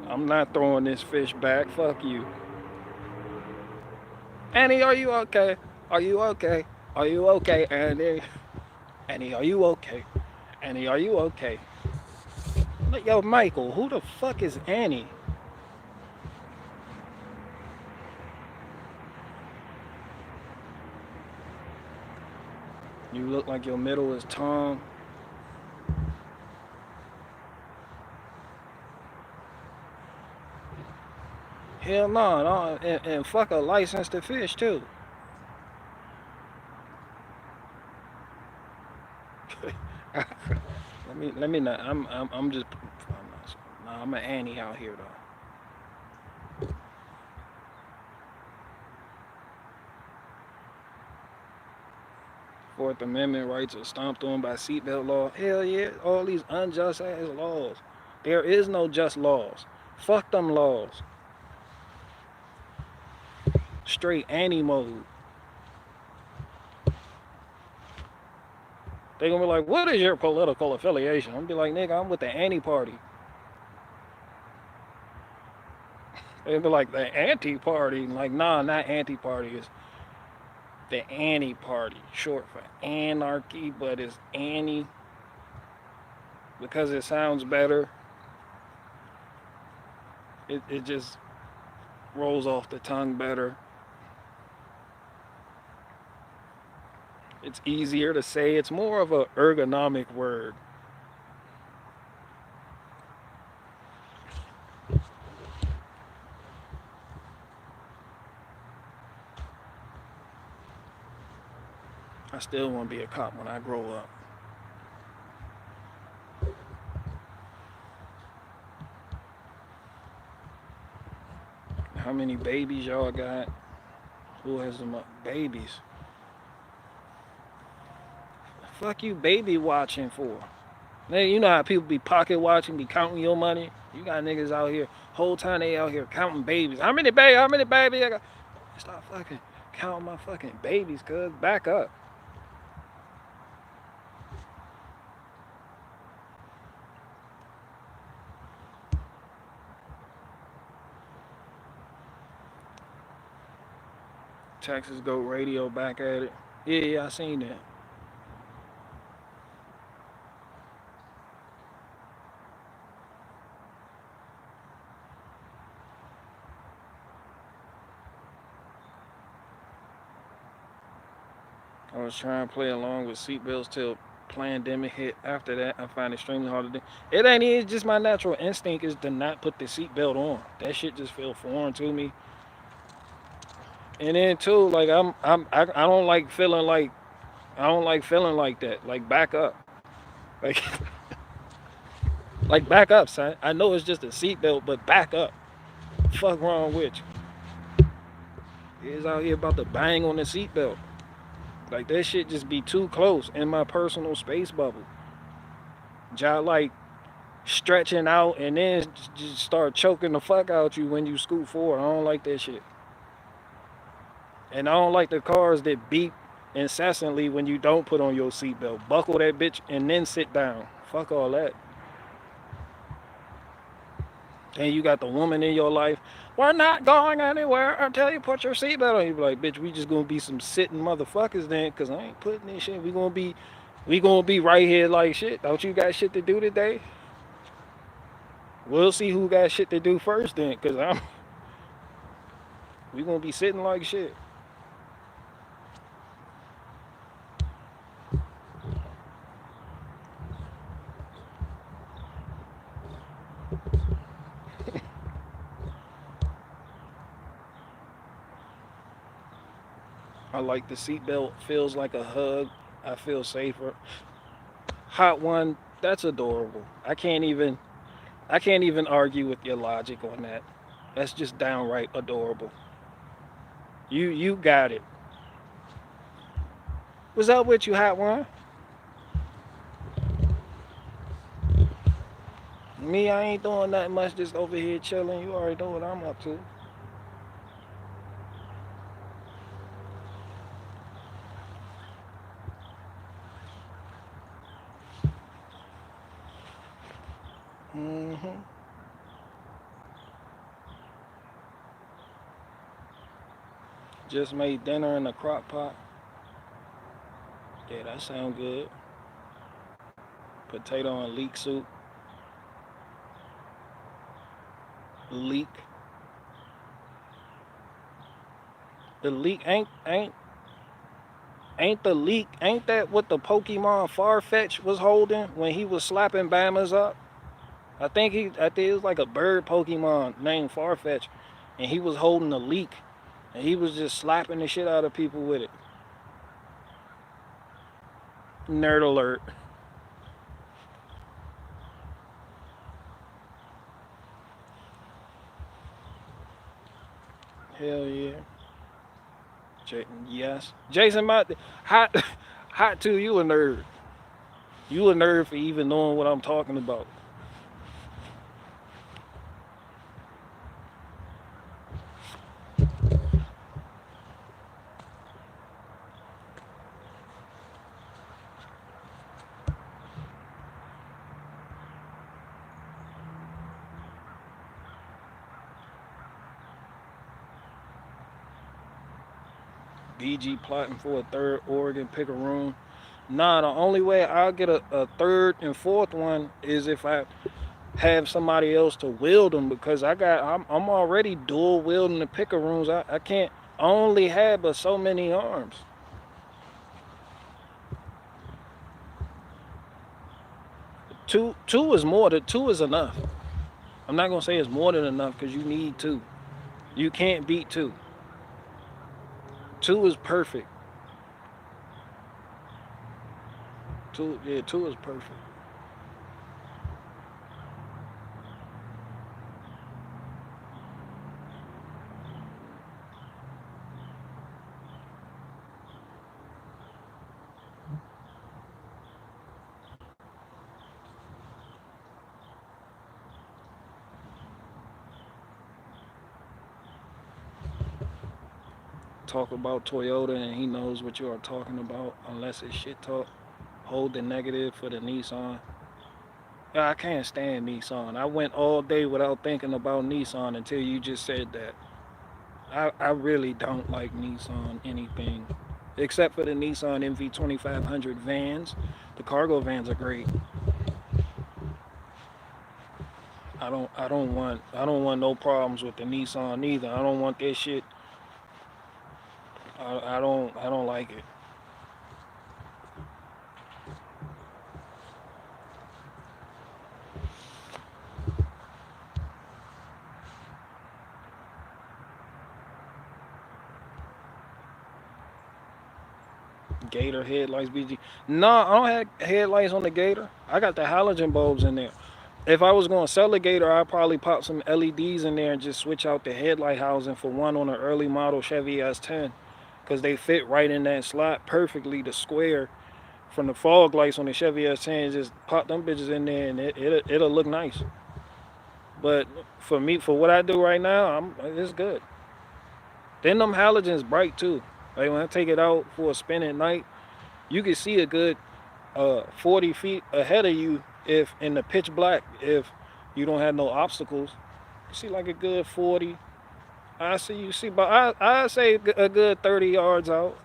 I'm not throwing this fish back. Fuck you. Annie, are you okay? Are you okay? Are you okay, Annie? Annie, are you okay? Annie, are you okay? Yo, Michael, who the fuck is Annie? You look like your middle is Tom. Hell no, no, and fuck a license to fish too. let me not. I'm just. I'm not, nah, I'm an Annie out here though. Fourth Amendment rights are stomped on by seatbelt law. Hell yeah, all these unjust ass laws. There is no just laws. Fuck them laws. Straight Annie mode. They gonna be like, what is your political affiliation? I'm gonna be like, nigga, I'm with the Annie party. They be like, the anti-party. Like, nah, not anti-party. It's the Annie-party. Short for anarchy, but it's Annie because it sounds better. It just rolls off the tongue better. It's easier to say. It's more of a ergonomic word. I still want to be a cop when I grow up. How many babies y'all got? Who has them up? Babies. Fuck you baby watching for? Man, you know how people be pocket watching, be counting your money? You got niggas out here, whole time they out here counting babies. How many babies? How many babies I got? Stop fucking counting my fucking babies, cuz. Back up. Texas Goat Radio back at it. Yeah, I seen that. I was trying to play along with seatbelts till pandemic hit. After that, I find it extremely hard to do. It ain't even just my natural instinct is to not put the seatbelt on. That shit just feel foreign to me. And then too, like I don't like feeling like I don't like feeling like that. Like back up. Like like back up, son. I know it's just a seatbelt, but back up. Fuck wrong with you? He's out here about to bang on the seatbelt. Like that shit just be too close in my personal space bubble. Just like stretching out and then just start choking the fuck out you when you scoot forward. I don't like that shit. And I don't like the cars that beep incessantly when you don't put on your seatbelt. Buckle that bitch and then sit down. Fuck all that. And you got the woman in your life. We're not going anywhere until you put your seatbelt on. You be like, bitch, we just gonna be some sitting motherfuckers then, cause I ain't putting this shit. We gonna be right here like shit. Don't you got shit to do today? We'll see who got shit to do first then, cause we gonna be sitting like shit. I like the seatbelt. Feels like a hug. I feel safer. Hot one. That's adorable. I can't even argue with your logic on that. That's just downright adorable. You got it. What's up with you, hot one? Me, I ain't doing nothing much. Just over here chilling. You already know what I'm up to. Mm-hmm. Just made dinner in a crock pot. Yeah, that sound good. Potato and leek soup. Leek. The leek ain't the leek ain't that what the Pokemon Farfetch was holding when he was slapping Bamas up? I think it was like a bird Pokemon named Farfetch, and he was holding a leek, and he was just slapping the shit out of people with it. Nerd alert. Hell yeah. Yes. Jason, hot, hot too. You a nerd. You a nerd for even knowing what I'm talking about. BG plotting for a third Oregon Picaroon. Nah, the only way I'll get a third and fourth one is if I have somebody else to wield them because I'm already dual wielding the Picaroons. I can't I only have but so many arms. Two is more than two is enough. I'm not gonna say it's more than enough because you need two. You can't beat two. Two is perfect. Two is perfect. Talk about Toyota and he knows what you are talking about unless it's shit talk. Hold the negative for the Nissan. Yeah, I can't stand Nissan. I went all day without thinking about Nissan until you just said that. I really don't like Nissan anything. Except for the Nissan MV2500 vans. The cargo vans are great. I don't want no problems with the Nissan either. I don't want this shit. I don't like it. Gator headlights, BG. No, I don't have headlights on the Gator. I got the halogen bulbs in there. If I was going to sell a Gator, I'd probably pop some LEDs in there and just switch out the headlight housing for one on an early model Chevy S10 because they fit right in that slot perfectly. The square from the fog lights on the Chevy S10, just pop them bitches in there and it'll look nice. But for me, for what I do right now, it's good. Then them halogens bright too. Like when I take it out for a spin at night, you can see a good 40 feet ahead of you if in the pitch black if you don't have no obstacles. You see like a good 40. I see you see, but I say a good 30 yards out.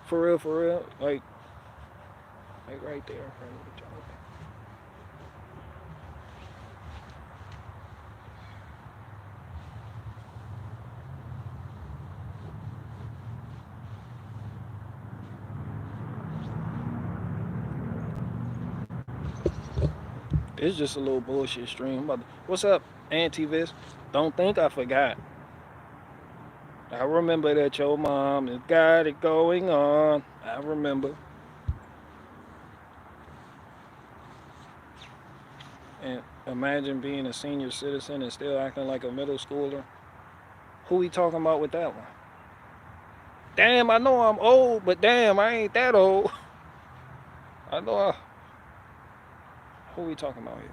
For real. Like right there in front of the job. It's just a little bullshit stream. What's up, Antivis? Don't think I forgot. I remember that your mom has got it going on. I remember. And imagine being a senior citizen and still acting like a middle schooler. Who we talking about with that one? Damn, I know I'm old, but damn, I ain't that old. I know. Who we talking about here?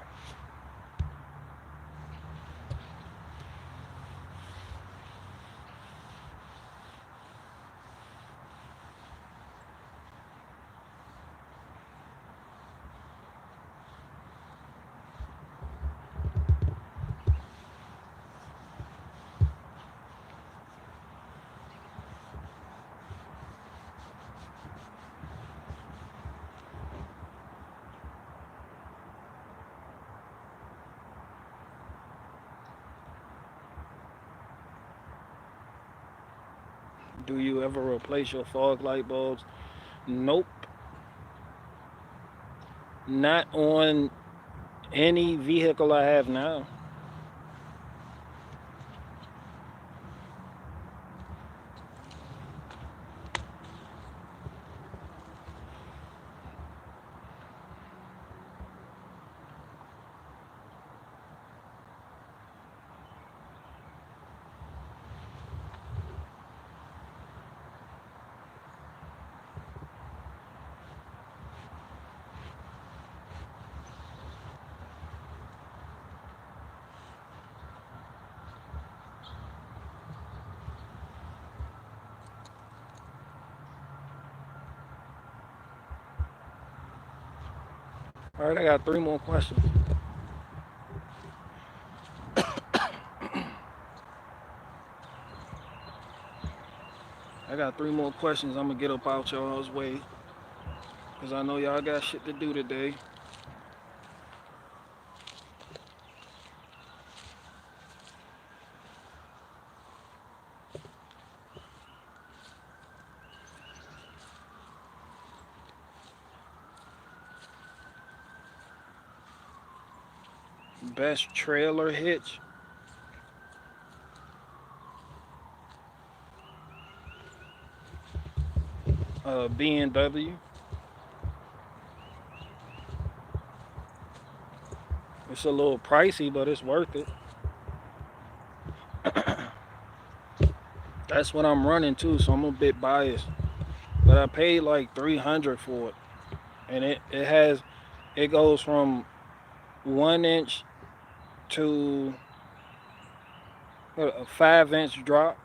Do you ever replace your fog light bulbs? Nope, not on any vehicle I have now. All right, I got three more questions. I got three more questions. I'm gonna get up out y'all's way because I know y'all got shit to do today. Best trailer hitch, BMW. It's a little pricey, but it's worth it. That's what I'm running too, so I'm a bit biased. But I paid like 300 for it, and it goes from 1 inch to a 5 inch drop.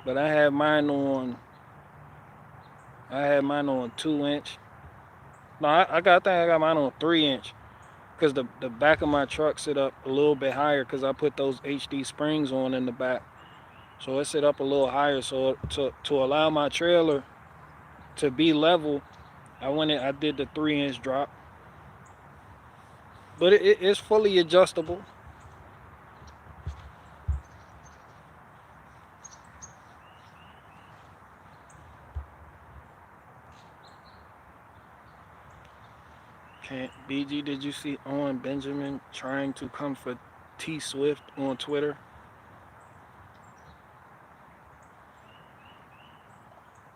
But I had mine on 2 inch. No, I think I got mine on 3 inch because the back of my truck sit up a little bit higher because I put those HD springs on in the back, so it sit up a little higher. So to allow my trailer to be level, I did the 3 inch drop, but it's fully adjustable. Can't BG? Did you see Owen Benjamin trying to come for T Swift on Twitter?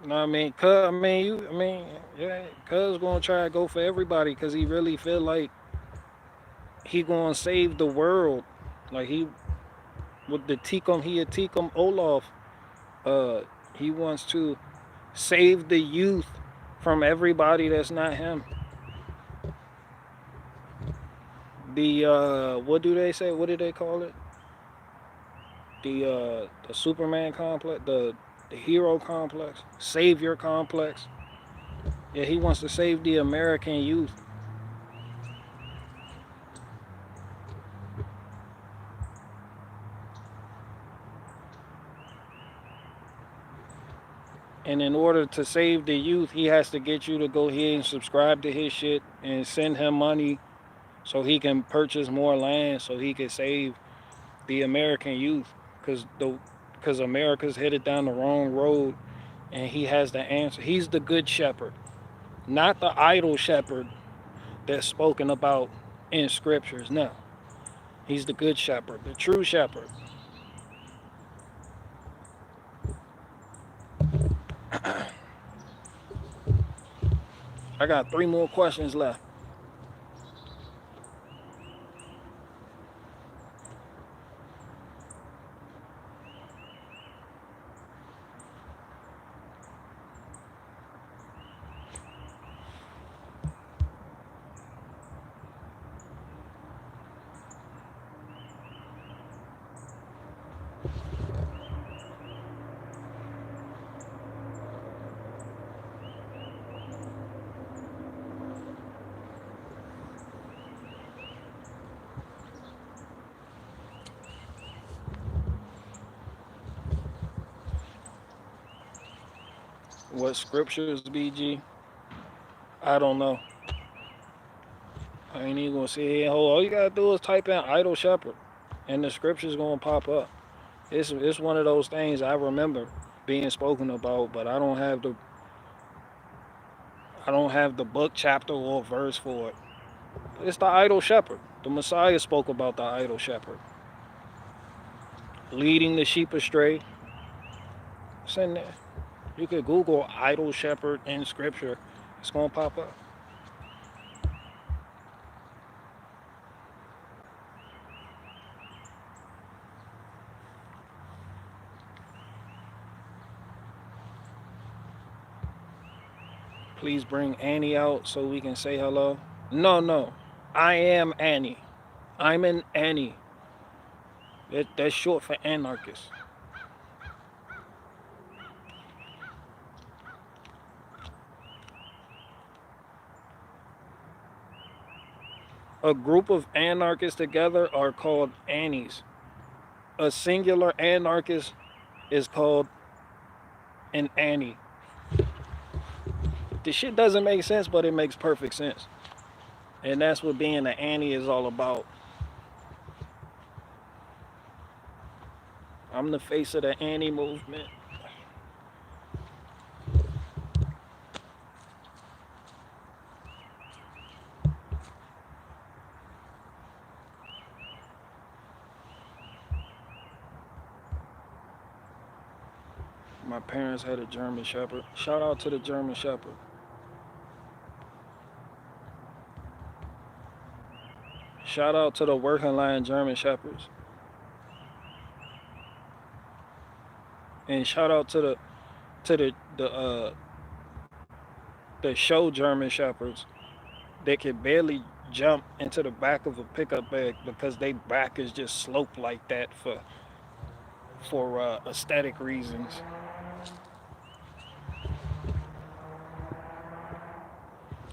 No, I mean, yeah, Cuz gonna try to go for everybody because he really feel like he gonna save the world. Like he with the he a Tikum Olaf. Uh, he wants to save the youth from everybody that's not him. The what do they say? What do they call it? The Superman complex, the hero complex, savior complex. Yeah, he wants to save the American youth. And in order to save the youth, he has to get you to go ahead and subscribe to his shit and send him money so he can purchase more land so he can save the American youth because America's headed down the wrong road and he has the answer. He's the good shepherd, not the idle shepherd that's spoken about in scriptures. No, he's the good shepherd, the true shepherd. I got three more questions left. What scriptures, BG? I don't know. I ain't even gonna say here. Hold. All you gotta do is type in idle shepherd. and the scripture's gonna pop up. It's one of those things I remember being spoken about, but I don't have the book, chapter, or verse for it. It's the idol shepherd. The Messiah spoke about the idol shepherd leading the sheep astray. It's in there. You could Google idol shepherd in scripture. It's gonna pop up. Please bring Annie out so we can say hello. No, no. I am Annie. I'm an Annie. That's short for anarchist. A group of anarchists together are called Annies. A singular anarchist is called an Annie. This shit doesn't make sense, but it makes perfect sense. And that's what being an Annie is all about. I'm the face of the Annie movement. My parents had a German Shepherd. Shout out to the German Shepherd. Shout out to the working line German Shepherds. And shout out to the show German Shepherds. They can barely jump into the back of a pickup bag because their back is just sloped like that for aesthetic reasons.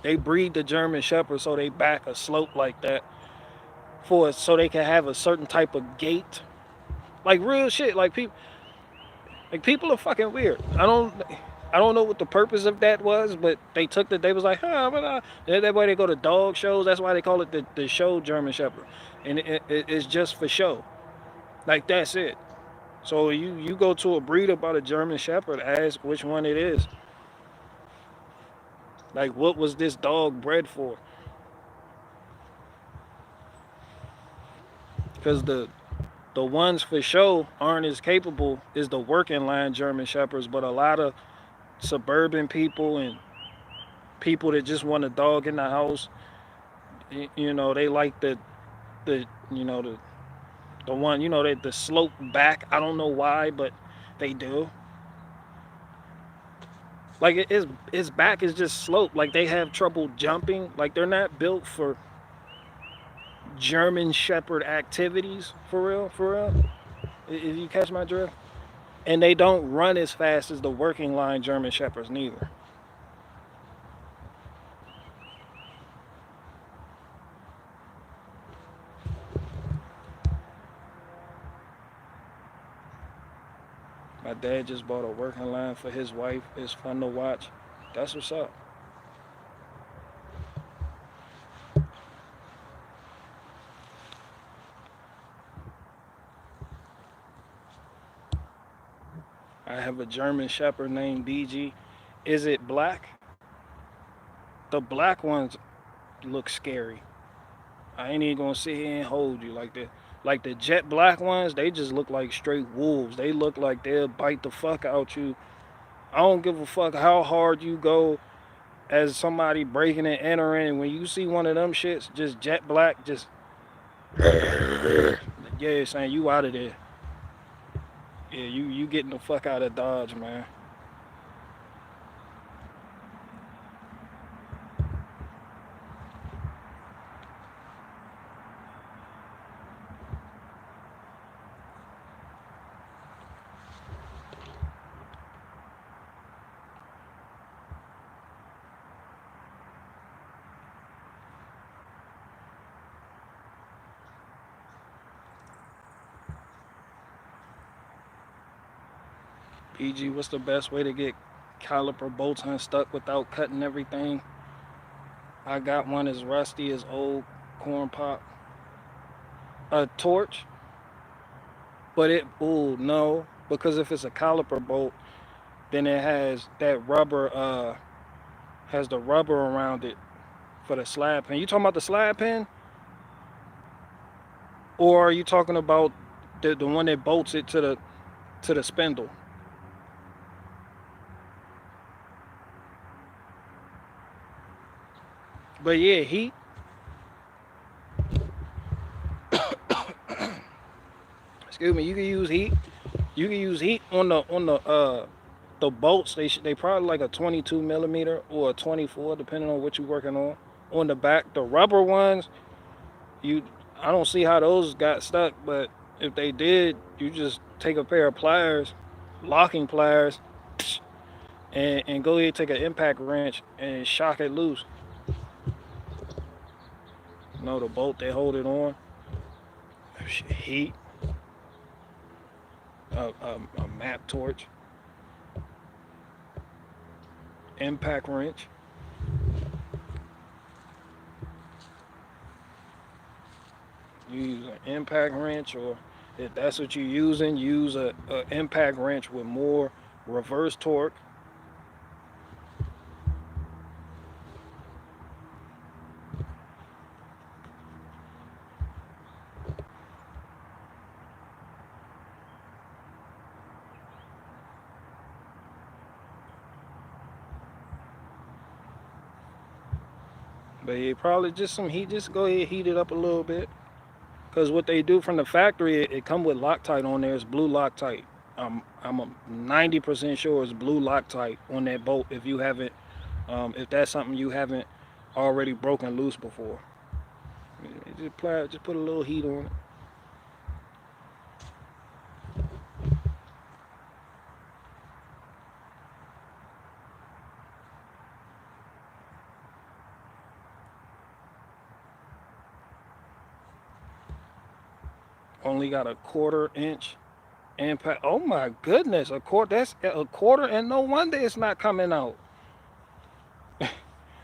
They breed the German Shepherd so they back a slope like that for so they can have a certain type of gait. Like real shit. Like people are fucking weird. I don't know what the purpose of that was, but they was like, that way they go to dog shows. That's why they call it the show German Shepherd, and it's just for show. Like that's it. So you go to a breeder about a German Shepherd, ask which one it is. Like what was this dog bred for? Because the ones for show aren't as capable as the working line German Shepherds, but a lot of suburban people and people that just want a dog in the house, they like the the one the slope back. I don't know why, but they do. Like his back is just sloped. Like they have trouble jumping. Like they're not built for German Shepherd activities for real, for real. If you catch my drift, and they don't run as fast as the working line German Shepherds neither. My dad just bought a working line for his wife. It's fun to watch. That's what's up. I have a German Shepherd named BG. Is it black? The black ones look scary. I ain't even gonna sit here and hold you like that. Like the jet black ones, they just look like straight wolves. They look like they'll bite the fuck out you. I don't give a fuck how hard you go as somebody breaking and entering. When you see one of them shits, just jet black, just yeah, saying you out of there. Yeah, you getting the fuck out of Dodge, man. PG, what's the best way to get caliper bolts unstuck without cutting everything? I got one as rusty as old corn pop. A torch. But no, because if it's a caliper bolt, then it has that rubber, has the rubber around it for the slab pin. You talking about the slab pin, or are you talking about the one that bolts it to the spindle? But yeah, heat. Excuse me. You can use heat. You can use heat on the bolts. They probably like a 22 millimeter or a 24, depending on what you're working on. On the back, the rubber ones, you I don't see how those got stuck, but if they did, you just take a pair of pliers, locking pliers, and go ahead and take an impact wrench and shock it loose. You know the bolt they hold it on. Heat, a map torch, impact wrench. You use an impact wrench, or if that's what you're using, use a impact wrench with more reverse torque. But yeah, probably just some heat. Just go ahead, heat it up a little bit. Cause what they do from the factory, it come with Loctite on there. It's blue Loctite. I'm 90% sure it's blue Loctite on that bolt. If you haven't, if that's something you haven't already broken loose before, just put a little heat on it. Only got a 1/4 inch impact. Oh my goodness, a quarter. That's a quarter, and no wonder it's not coming out.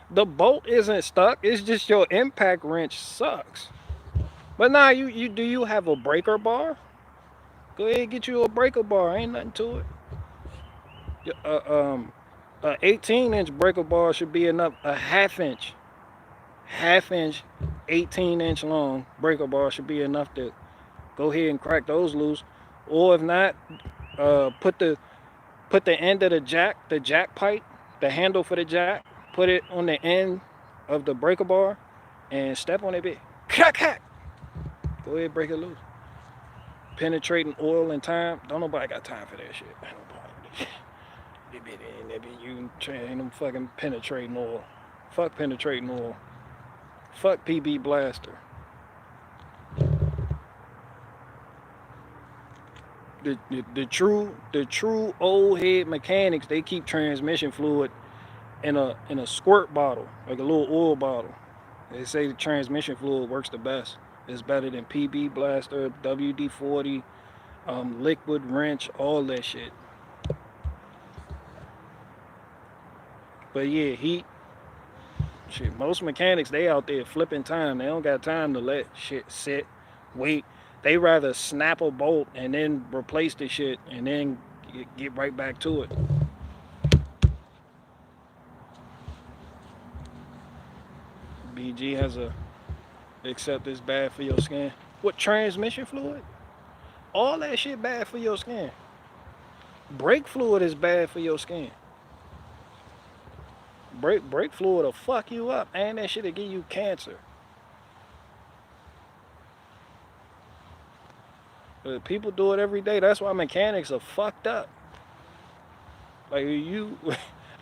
The bolt isn't stuck. It's just your impact wrench sucks. But now you have a breaker bar? Go ahead and get you a breaker bar. Ain't nothing to it. A 18-inch breaker bar should be enough. A half inch, 18-inch long breaker bar should be enough to go ahead and crack those loose. Or if not, put the end of the jack pipe, the handle for the jack, put it on the end of the breaker bar, and step on it bit. Crack, crack. Go ahead, break it loose. Penetrating oil and time. Don't nobody got time for that shit. They be you train them fucking penetrating oil. Fuck penetrating oil. Fuck PB Blaster. The true old head mechanics, they keep transmission fluid in a squirt bottle, like a little oil bottle. They say the transmission fluid works the best. It's better than PB Blaster, WD-40, liquid wrench, all that shit. But yeah, heat. Shit, most mechanics, they out there flipping time. They don't got time to let shit sit, wait. They rather snap a bolt and then replace the shit and then get right back to it. BG has a except it's bad for your skin. What, transmission fluid? All that shit bad for your skin. Brake fluid is bad for your skin. Brake fluid will fuck you up, and that shit'll give you cancer. But people do it every day. That's why mechanics are fucked up. Like you,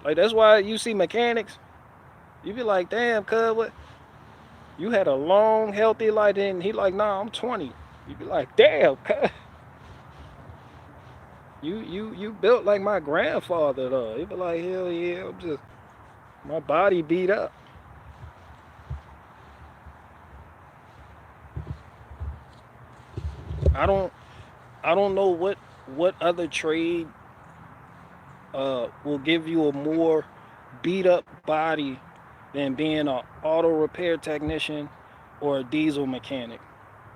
like that's why you see mechanics. You be like, damn, cuz what? You had a long, healthy life, and he like, nah, I'm 20. You be like, damn, cuz. You built like my grandfather though. He be like, hell yeah, I'm just my body beat up. I don't I don't know what other trade will give you a more beat up body than being an auto repair technician or a diesel mechanic.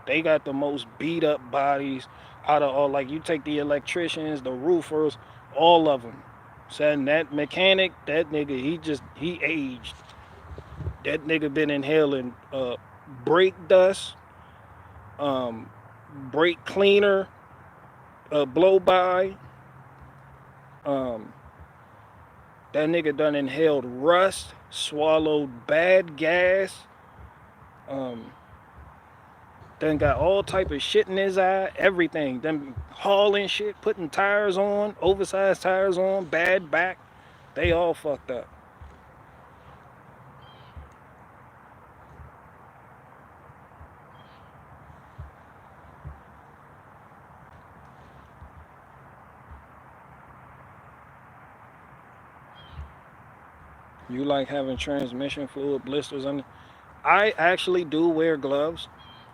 They got the most beat up bodies out of all. Like you take the electricians, the roofers, all of them. Saying that mechanic, that nigga, he aged. That nigga been inhaling brake dust, um, brake cleaner, blow by. Um, that nigga done inhaled rust, swallowed bad gas. Um, Done got all type of shit in his eye, everything. Them hauling shit, putting tires on, oversized tires on, bad back. They all fucked up. You like having transmission fluid blisters on? I actually do wear gloves.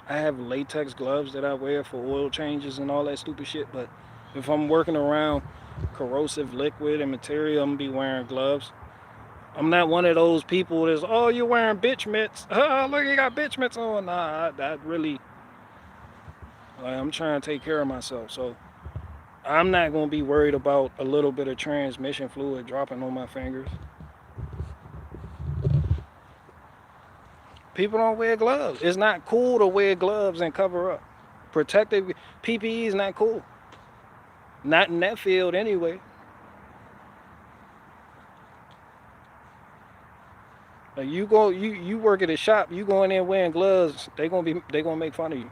I have latex gloves that I wear for oil changes and all that stupid shit. But if I'm working around corrosive liquid and material, I'm gonna be wearing gloves. I'm not one of those people that's, oh, you're wearing bitch mitts. Oh, look, you got bitch mitts on. Nah, that really, like, I'm trying to take care of myself. So I'm not gonna be worried about a little bit of transmission fluid dropping on my fingers. People don't wear gloves. It's not cool to wear gloves and cover up. Protective PPE is not cool. Not in that field anyway. Like you work at a shop, you go in there wearing gloves, they gonna make fun of you.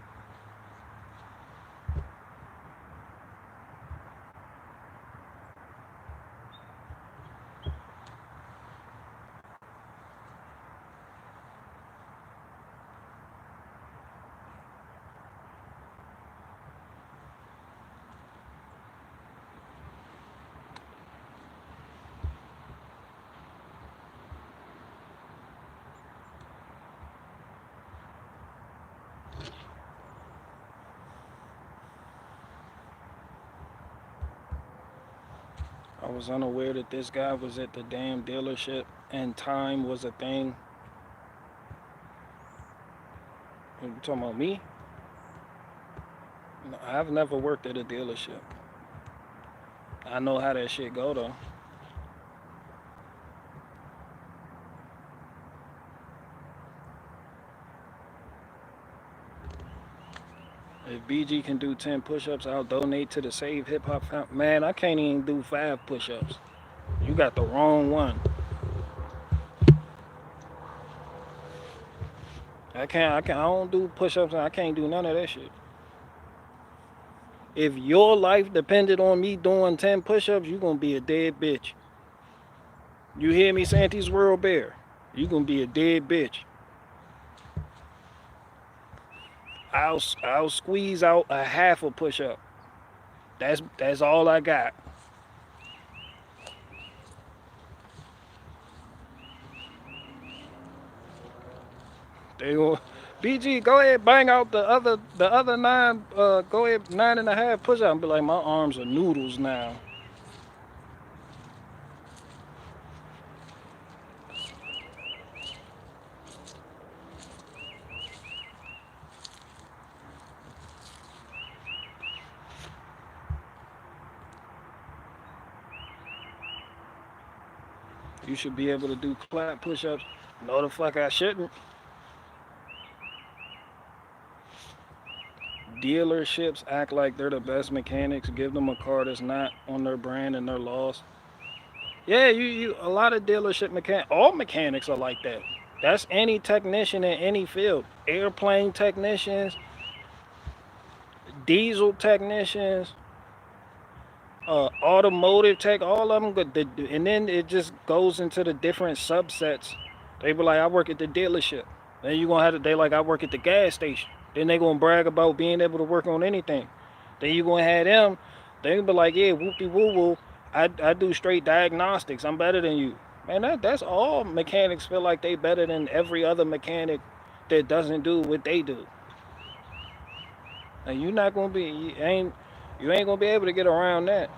I was unaware that this guy was at the damn dealership and time was a thing. You talking about me? No, I've never worked at a dealership. I know how that shit go though. If BG can do 10 push-ups, I'll donate to the Save Hip Hop Man, I can't even do 5 push-ups. You got the wrong one. I don't do push-ups. I can't do none of that shit. If your life depended on me doing 10 push-ups, you gonna be a dead bitch. You hear me, Santi's World Bear? You gonna be a dead bitch. I'll squeeze out a half a push-up. That's all I got. They go, BG, go ahead, bang out the other 9. Go ahead, 9.5 push-up. And be like, my arms are noodles now. You should be able to do clap push-ups. No, the fuck I shouldn't. Dealerships act like they're the best mechanics. Give them a car that's not on their brand and they're lost. Yeah, you a lot of dealership all mechanics are like that. That's any technician in any field. Airplane technicians, diesel technicians, automotive tech, all of them good. And then it just goes into the different subsets. They be like, I work at the dealership. Then you gonna have to, they like, I work at the gas station. Then they gonna brag about being able to work on anything. Then you gonna have them, they gonna be like, yeah, whoopie woo woo. I do straight diagnostics. I'm better than you. Man, that's all mechanics feel like they better than every other mechanic that doesn't do what they do. And you're not gonna be, you ain't gonna be able to get around that.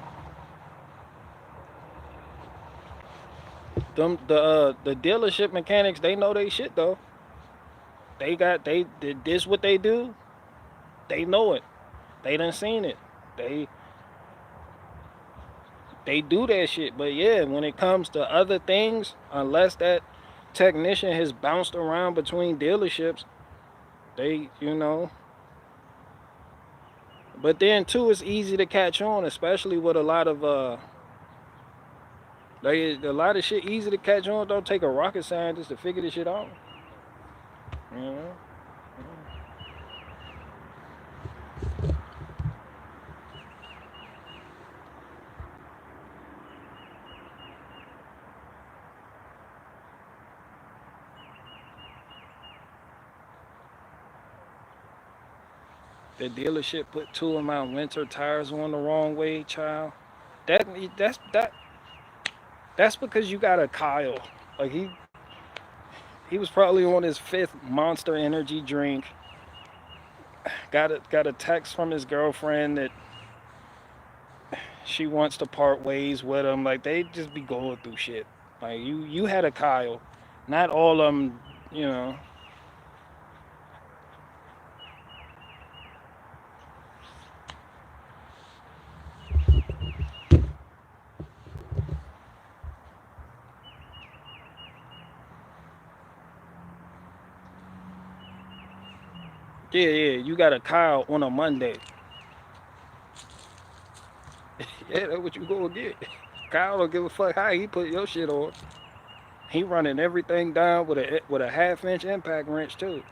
The dealership mechanics, they know they shit though. They got this what they do. They know it. They done seen it. They they do that shit. But yeah, when it comes to other things, unless that technician has bounced around between dealerships, they, but then too, it's easy to catch on, especially with a lot of a lot of shit easy to catch on. Don't take a rocket scientist to figure this shit out. You know, the dealership put two of my winter tires on the wrong way, child. That that's that that's because you got a Kyle. Like he was probably on his fifth Monster Energy drink. Got a text from his girlfriend that she wants to part ways with him. Like they just be going through shit. Like you had a Kyle, not all of them. You know. Yeah, yeah. You got a Kyle on a Monday. Yeah, that's what you gonna get. Kyle don't give a fuck how he put your shit on. He running everything down with a half-inch impact wrench too.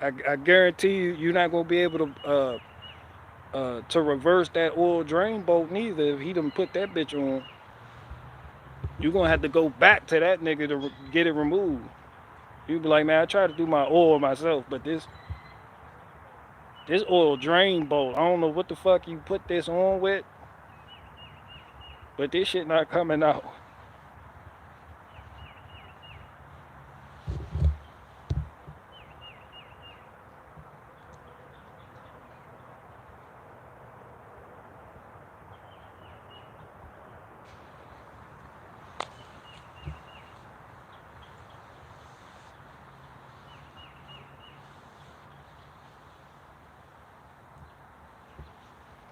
I guarantee you, you're not gonna be able to reverse that oil drain bolt neither. If he done put that bitch on, you're gonna have to go back to that nigga to get it removed. You be like, man, I tried to do my oil myself, but this oil drain bolt, I don't know what the fuck you put this on with, but this shit not coming out.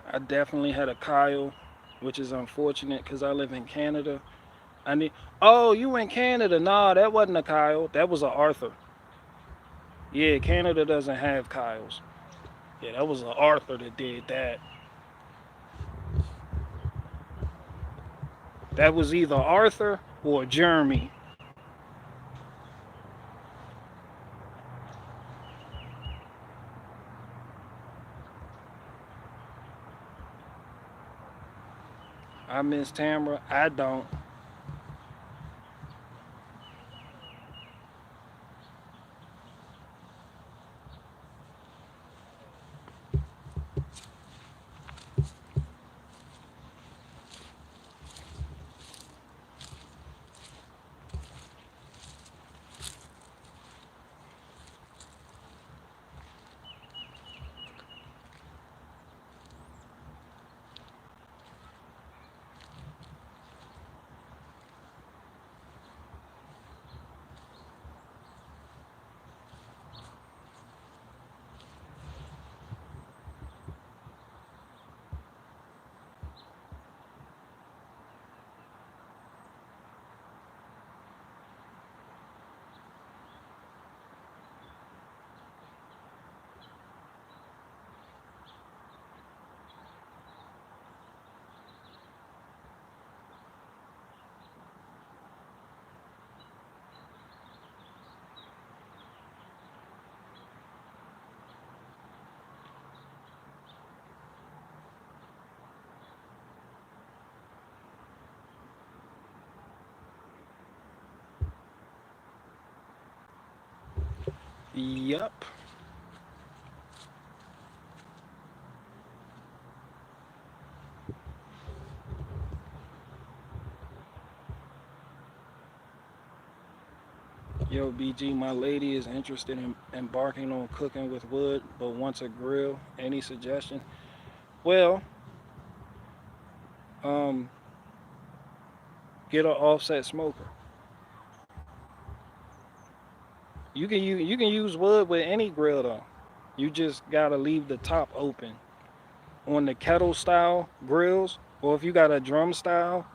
I definitely had a Kyle, which is unfortunate because I live in Canada. I need. Oh, you in Canada? Nah, that wasn't a Kyle. That was a Arthur. Yeah, Canada doesn't have Kyles. Yeah, that was an Arthur that did that. That was either Arthur or Jeremy. I miss Tamra. I don't. Yup. Yo, BG, my lady is interested in embarking on cooking with wood, but wants a grill. Any suggestion? Well, um, get an offset smoker. You can use wood with any grill though. You just gotta leave the top open. On the kettle style grills, or if you got a drum style,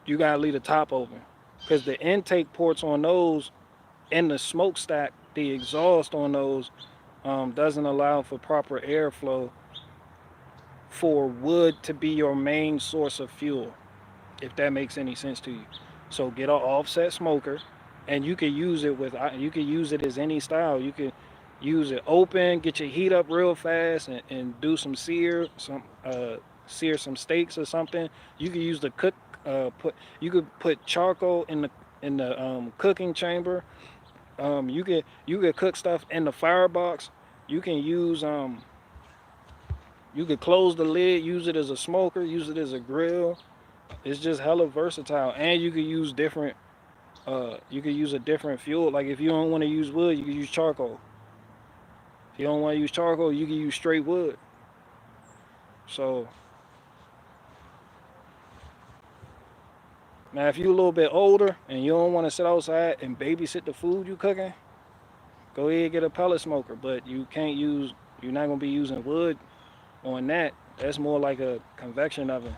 you gotta leave the top open. Because the intake ports on those and the smokestack, the exhaust on those doesn't allow for proper airflow for wood to be your main source of fuel, if that makes any sense to you. So get an offset smoker, and you can use it with you can use it as any style. You can use it open, get your heat up real fast, and do some sear some steaks or something. You can use the cook you could put charcoal in the cooking chamber. You could cook stuff in the firebox. You can use you could close the lid, use it as a smoker, use it as a grill. It's just hella versatile, and you could use different. You could use a different fuel. Like if you don't want to use wood, you can use charcoal. If you don't want to use charcoal, you can use straight wood. So now, if you're a little bit older and you don't want to sit outside and babysit the food you cooking, go ahead and get a pellet smoker. But you can't use. You're not gonna be using wood on that. That's more like a convection oven,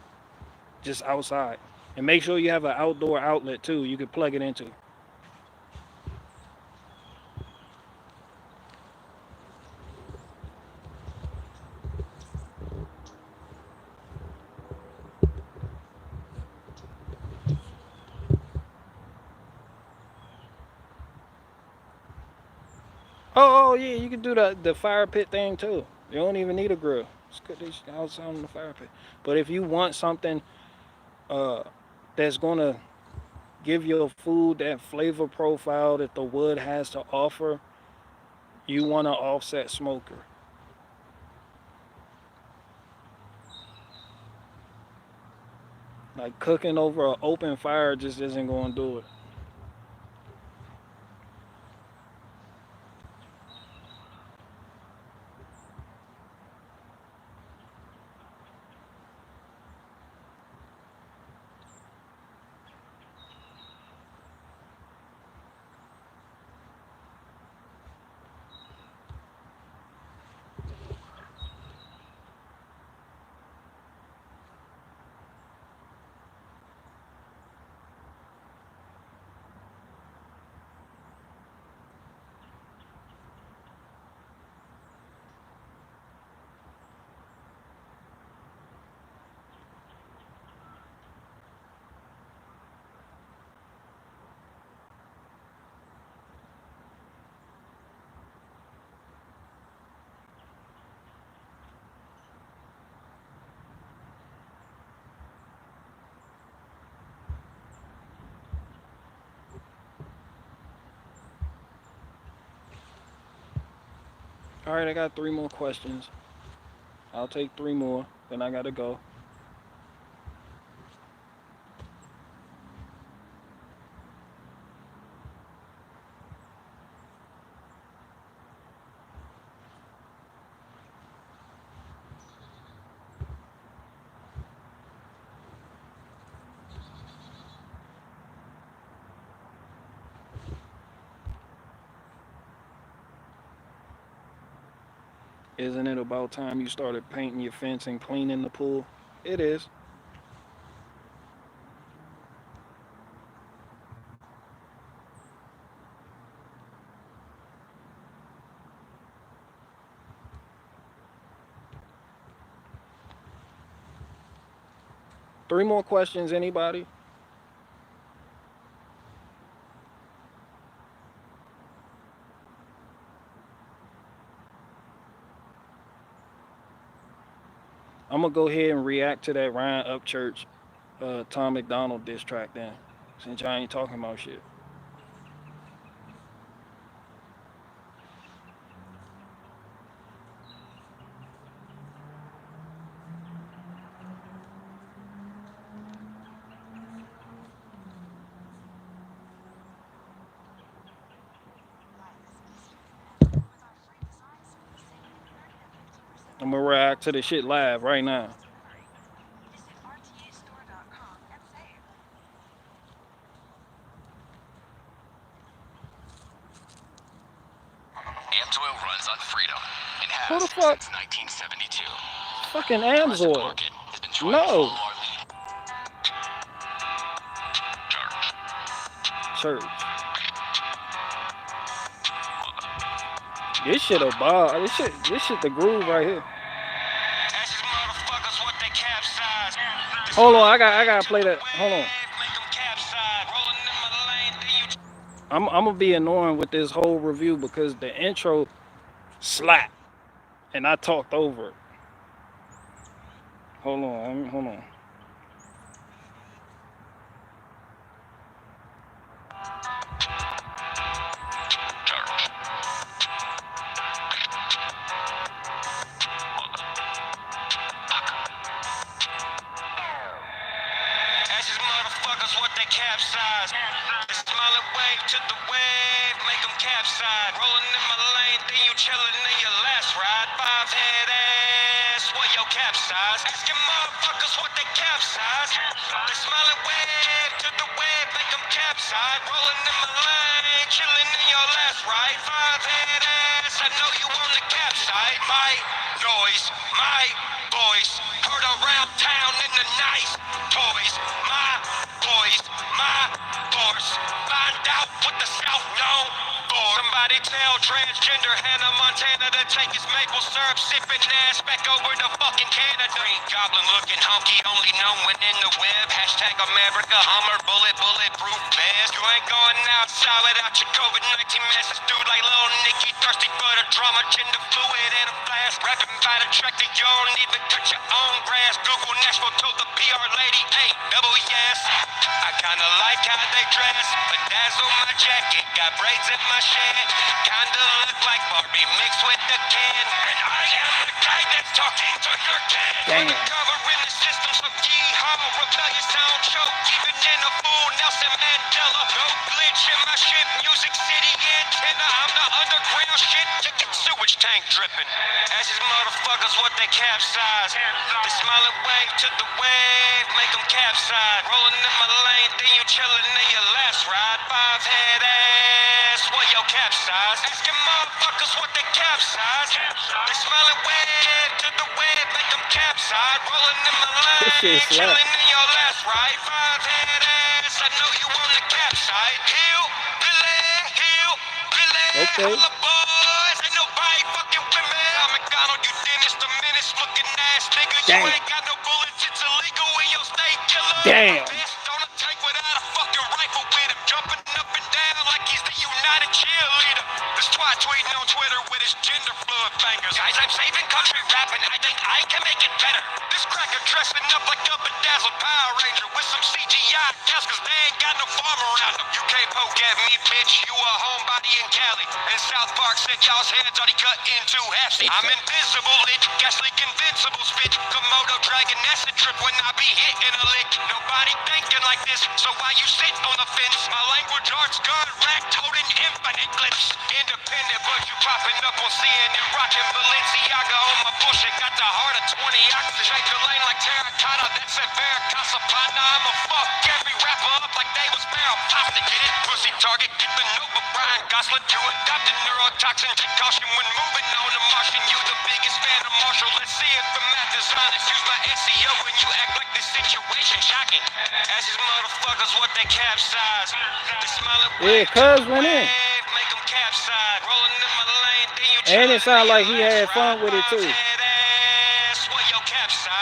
just outside. And make sure you have an outdoor outlet too. You can plug it into. Oh yeah, you can do the fire pit thing too. You don't even need a grill. Just cook this outside on the fire pit. But if you want something uh, that's gonna give your food that flavor profile that the wood has to offer, you want to offset smoker. Like cooking over an open fire just isn't gonna do it. All right, I got three more questions. I'll take three more. Then I gotta go. Isn't it about time you started painting your fence and cleaning the pool? It is. Three more questions, anybody? I'm gonna go ahead and react to that Ryan Upchurch, Tom McDonald diss track then, since y'all ain't talking about shit. I'm gonna react to the shit live right now. Amsoil runs fuck? Fucking Amsoil. No. Church. This shit a bar. This shit the groove right here. Hold on, I gotta play that. Hold on. I'm gonna be annoying with this whole review because the intro slapped and I talked over it. Hold on, hold on. Capsize. The smiling wave to the wave, make them capsize. Rolling in my lane, then you chilling in your last ride. Five head ass, what your capsize? Asking motherfuckers what they capsize. The smiling wave to the wave, make them capsize. Rolling in my lane, chilling in your last ride. Five head ass, I know you on the capside. My noise, my voice, heard around town in the nice toys. My boys, my force, find out what the South known for. Somebody tell transgender Hannah Montana to take his maple syrup sipping ass back over to fucking Canada. Green Goblin looking hunky, only known when in the web. Hashtag America Hummer, bulletproof vest. You ain't going outside without your COVID-19 message. Dude like Lil Nicky, thirsty for the drama, gender fluid and a blast. Rapping by the track that you don't even cut your own grass. Google Nashville told the PR lady, hey, double yes. I kinda like how they dress, bedazzle my jacket, got braids in my shed. Kinda look like Barbie mixed with the can. And I am the guy that's talking to your kid. Damn. Undercover in the system, so yeehaw, rebellious sound choke. Even in a fool, Nelson Mandela. No glitch in my shit, Music City antenna. I'm the underground shit, chicken sewage tank dripping. As these motherfuckers, what they capsize. The smiling wave to the wave, make them capsize. Rolling in my lane, then you chillin' in your last ride. Five head ass, what your capsize? Asking motherfuckers what they capsize. The smiling wave to the wave, make them capsize. Rolling in my lane, chillin' in your last ride. Five head ass, I know you on the capside. Heel, okay. All the boys, ain't nobody fucking with me. I'm McDonald, you dentist, the menace looking ass nigga. Damn. You ain't got no bullets, it's illegal in your state, killer. Damn. On a tank without a fucking rifle with him, jumping up and down like he's the United Cheerleader. This twat tweeting on Twitter with his gender fluid fingers. Guys, I'm saving country rapping, I think I can make it better. This cracker dressing up like a bedazzled Power Ranger with some CGI cows, cause they ain't got no farm around them. You can't poke at me, bitch, you a homebody in Cali. And South Park said y'all's heads already cut into half. I'm invisible, lit, gas leak, invincible spit. Komodo dragon acid trip when I be hitting a lick. Nobody thinking like this, so why you sit on the fence? My language arts gun racked, holding infinite clips. Independent, but you popping up on CNN, rocking Balenciaga on my bullshit. Got the heart of 20 oxygen, shake the lane like terracotta. That's a Veritas Apana. I'ma fuck every rapper up like they was Farrah Pasta. Get it? Pussy target, get the notebook, Brian Gosling. You adopted neurotoxin, take caution when moving on the Martian. You the biggest fan of Marshall. Let's see if the math is honest. Use my SEO when you act like this situation shocking. As these motherfuckers, what they capsize. The smiling wave, cuz went in. Make them capsize. Rolling in my lane, then you and it sounded like he had fun with it too.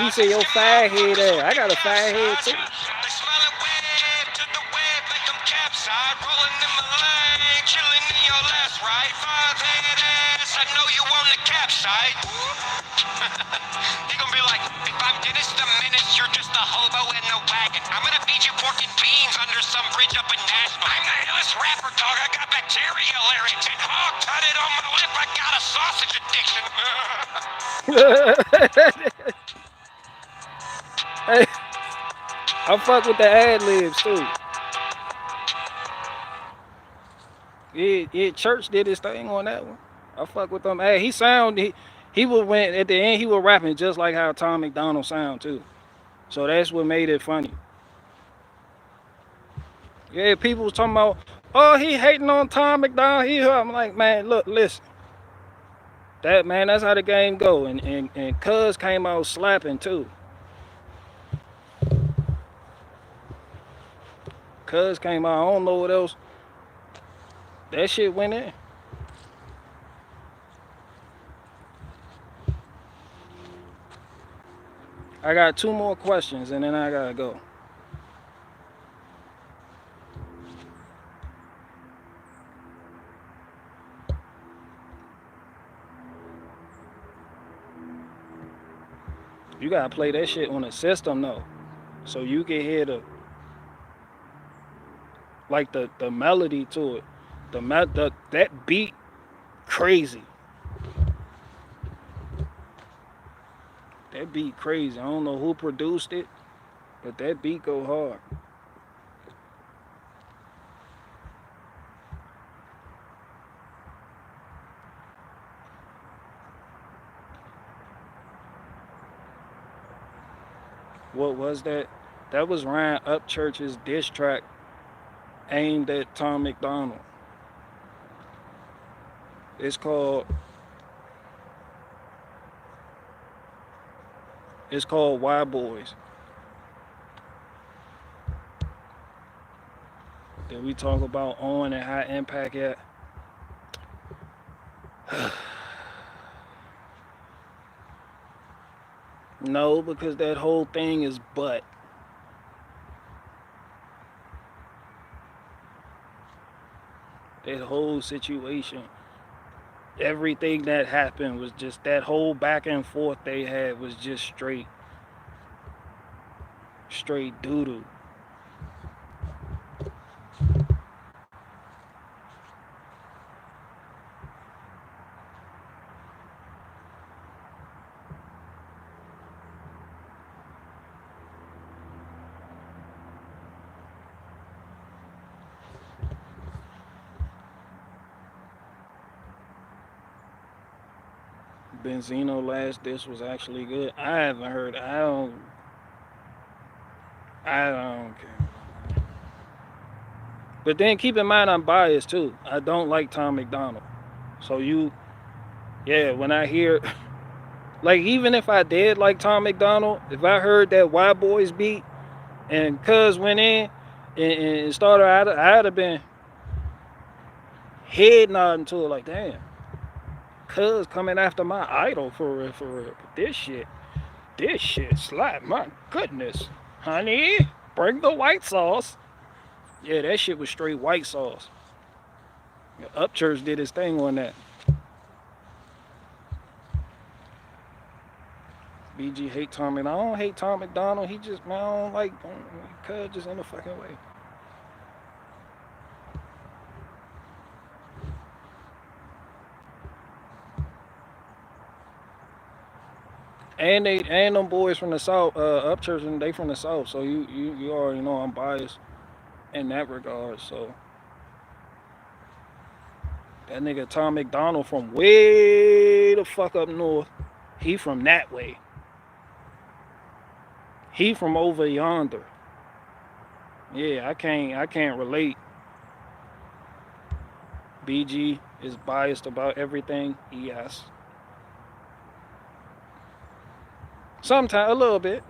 He said, yo, fag head ass. I got a fag head too. The smiling wave to the wave, make them capsize. Rolling in my lane, chilling in your last ride. Five head ass, I know you on the capside. They gonna be like, if I'm Dennis the Menace, you're just a hobo in the wagon. I'm gonna feed you pork and beans under some bridge up in Nashville. I'm the illest rapper, dog. I got bacteria lyrics and hog tutted on my lip. I got a sausage addiction. Hey, I fuck with the ad libs too. Yeah, Church did his thing on that one. I fuck with them. Hey, he would win at the end. He was rapping just like how Tom McDonald sound too. So that's what made it funny. Yeah, people was talking about, oh, he hating on Tom McDonald. I'm like, man, look, listen. That man, that's how the game go. And Cuz came out slapping too. Cuz came out. I don't know what else. That shit went in. I got two more questions and then I gotta go. You gotta play that shit on the system though, so you can hear the melody to it. That beat crazy. That beat crazy. I don't know who produced it, but that beat go hard. What was that? That was Ryan Upchurch's diss track aimed at Tom McDonald. It's called Y Boys. Then we talk about Owen and how impact at. No, because that whole thing is butt. That whole situation, everything that happened was just that whole back and forth they had was just straight doo-doo. Benzino last diss was actually good. I haven't heard. I don't care. But then keep in mind I'm biased too. I don't like Tom McDonald. So when I hear like even if I did like Tom McDonald, if I heard that Y Boys beat and Cuz went in and started, I'd have been head nodding to it like, damn, Cuz coming after my idol for real, for real. But this shit slap, my goodness. Honey, bring the white sauce. Yeah, that shit was straight white sauce. Upchurch did his thing on that. BG hate Tom McDonald. I don't hate Tom McDonald. He just, man, I don't like Cuz just in the fucking way. And them boys from the south, Upchurch, and they from the south. So you already know I'm biased in that regard. So that nigga Tom McDonald from way the fuck up north. He from that way. He from over yonder. Yeah, I can't relate. BG is biased about everything. Yes. Sometimes a little bit.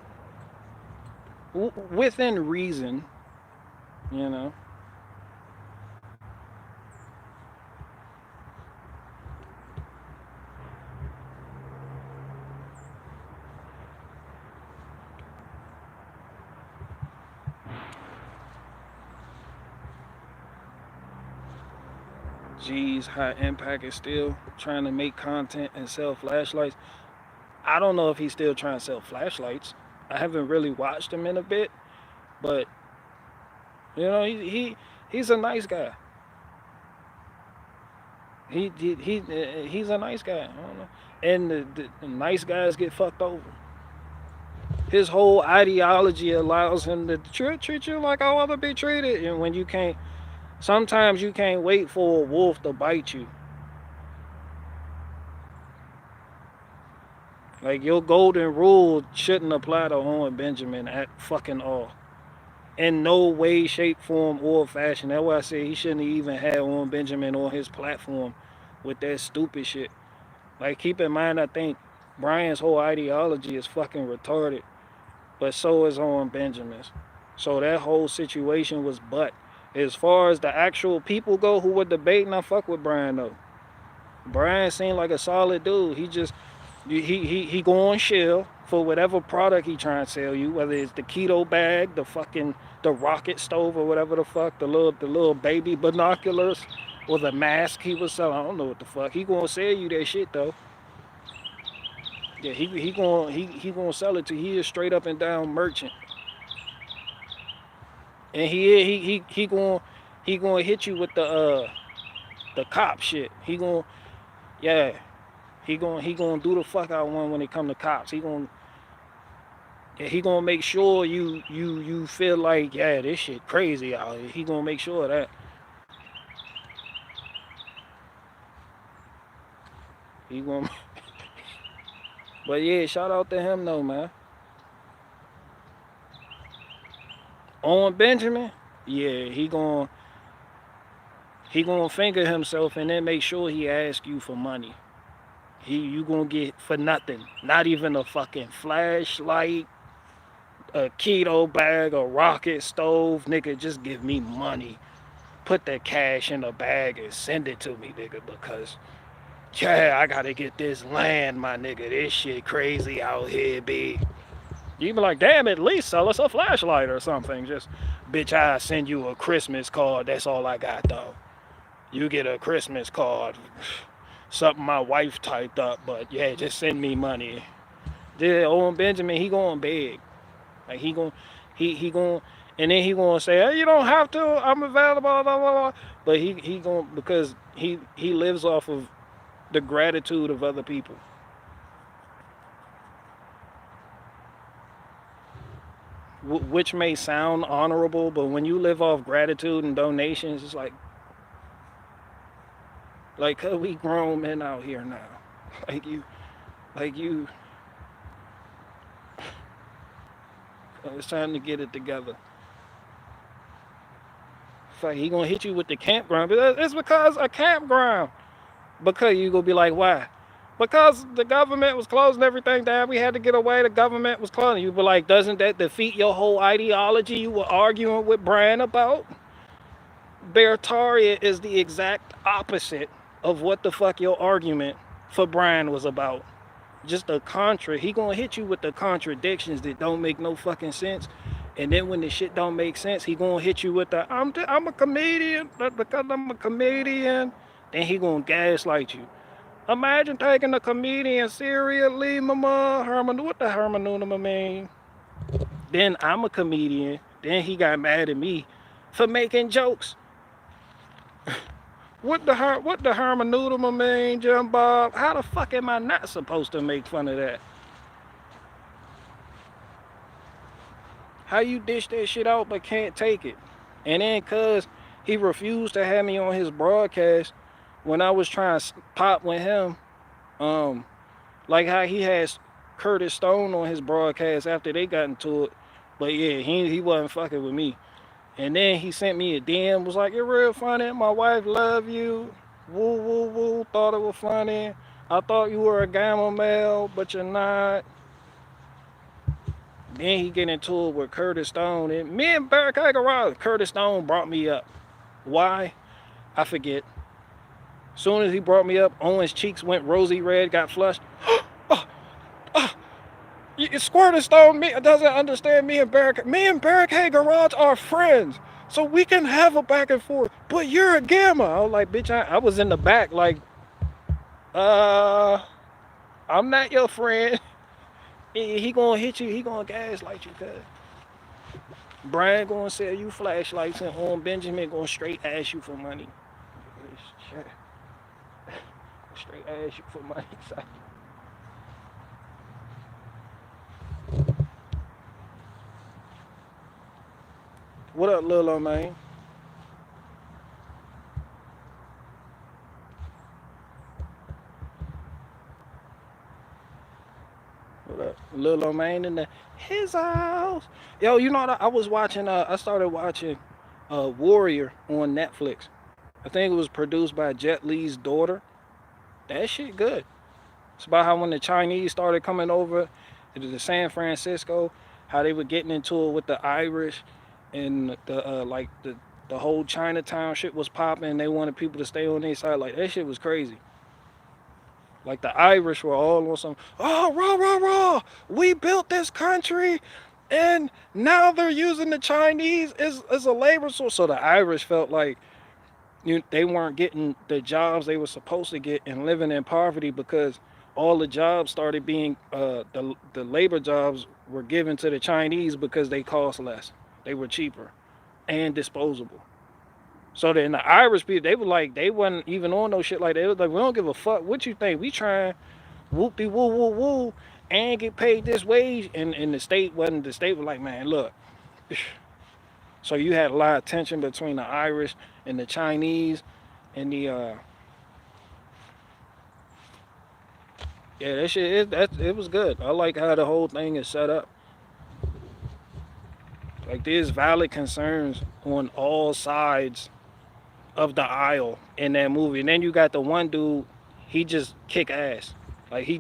Within reason, you know. G's High Impact is still trying to make content and sell flashlights. I don't know if he's still trying to sell flashlights. I haven't really watched him in a bit, but you know he's a nice guy. He's a nice guy. I don't know. And the nice guys get fucked over. His whole ideology allows him to treat you like I want to be treated, and when you can't, sometimes you can't wait for a wolf to bite you. Like your golden rule shouldn't apply to Owen Benjamin at fucking all. In no way, shape, form, or fashion. That's why I say he shouldn't even have Owen Benjamin on his platform with that stupid shit. Like, keep in mind, I think Brian's whole ideology is fucking retarded, but so is on Benjamin's. So that whole situation was butt. As far as the actual people go who were debating, I fuck with Brian though. Brian seemed like a solid dude. He go on Shell for whatever product he trying to sell you, whether it's the keto bag, the rocket stove or whatever the fuck, the little baby binoculars, or the mask he was selling. I don't know what the fuck. He gonna sell you that shit though. Yeah, he gonna sell it to you. He is straight up and down merchant, and he gonna hit you with the cop shit. Yeah, he gonna do the fuck out one when it come to cops. He gonna make sure you feel like, yeah, this shit crazy out here. He gonna make sure of that. He gonna But yeah, shout out to him though, man. On Benjamin, yeah, he gonna finger himself and then make sure he ask you for money. You gonna get for nothing. Not even a fucking flashlight, a keto bag, a rocket stove, nigga. Just give me money. Put that cash in a bag and send it to me, nigga, because yeah, I gotta get this land, my nigga. This shit crazy out here, B. You be like, damn, at least sell us a flashlight or something. Just, bitch, I send you a Christmas card. That's all I got, though. You get a Christmas card. Something my wife typed up, but yeah, just send me money. Yeah, old Benjamin, he going big. Like, he going, and then he gonna say, hey, you don't have to. I'm available, blah, blah, blah. But he going, because he lives off of the gratitude of other people. Which may sound honorable, but when you live off gratitude and donations, it's like, cause we grown men out here now. Like you, it's time to get it together. It's like he gonna hit you with the campground, but it's because a campground. Because you gonna be like, why? Because the government was closing everything down. We had to get away. The government was closing. You be like, doesn't that defeat your whole ideology you were arguing with Brian about? Bertaria is the exact opposite of what the fuck your argument for Brian was about. Just a contra. He gonna hit you with the contradictions that don't make no fucking sense. And then when the shit don't make sense, he gonna hit you with the I'm a comedian, but because I'm a comedian, then he gonna gaslight you. Imagine taking a comedian seriously, mama. What the hermeneutic mean? Then I'm a comedian. Then he got mad at me for making jokes. What the hermeneutic mean, Jim Bob? How the fuck am I not supposed to make fun of that? How you dish that shit out but can't take it? And then cause he refused to have me on his broadcast when I was trying to pop with him, like how he has Curtis Stone on his broadcast after they got into it. But yeah, he wasn't fucking with me. And then he sent me a DM, was like, you're real funny, my wife love you. Woo, woo, woo, thought it was funny. I thought you were a gamma male, but you're not. Then he get into it with Curtis Stone. And me and Barrett Garage, Curtis Stone brought me up. Why? I forget. Soon as he brought me up, Owen's cheeks went rosy red, got flushed. Squirter Stone doesn't understand me and Barricade. Me and Barricade Garage are friends. So we can have a back and forth. But you're a gamma. I was like, bitch, I was in the back like, I'm not your friend. He gonna hit you, he gonna gaslight you, cuz. Brian gonna sell you flashlights and on Benjamin gonna straight ask you for money. Straight ask you for money. What up, Lil man? What up, Lil man in his house? Yo, you know what? I was watching. I started watching Warrior on Netflix. I think it was produced by Jet Li's daughter. That shit good. It's about how when the Chinese started coming over to the San Francisco, how they were getting into it with the Irish, and the whole Chinatown shit was popping. They wanted people to stay on their side. Like that shit was crazy. Like the Irish were all on some, oh, rah, rah, rah, we built this country and now they're using the Chinese as a labor source. So the Irish felt like they weren't getting the jobs they were supposed to get and living in poverty because all the jobs started being, the labor jobs were given to the Chinese because they cost less. They were cheaper and disposable. So then the Irish people, they were like, they wasn't even on no shit like that. They was like, we don't give a fuck what you think. We trying whoop de woo woo woo and get paid this wage. And the state was like, man, look. So you had a lot of tension between the Irish and the Chinese and the yeah, that shit it was good. I like how the whole thing is set up. Like there's valid concerns on all sides of the aisle in that movie. And then you got the one dude, he just kick ass. Like he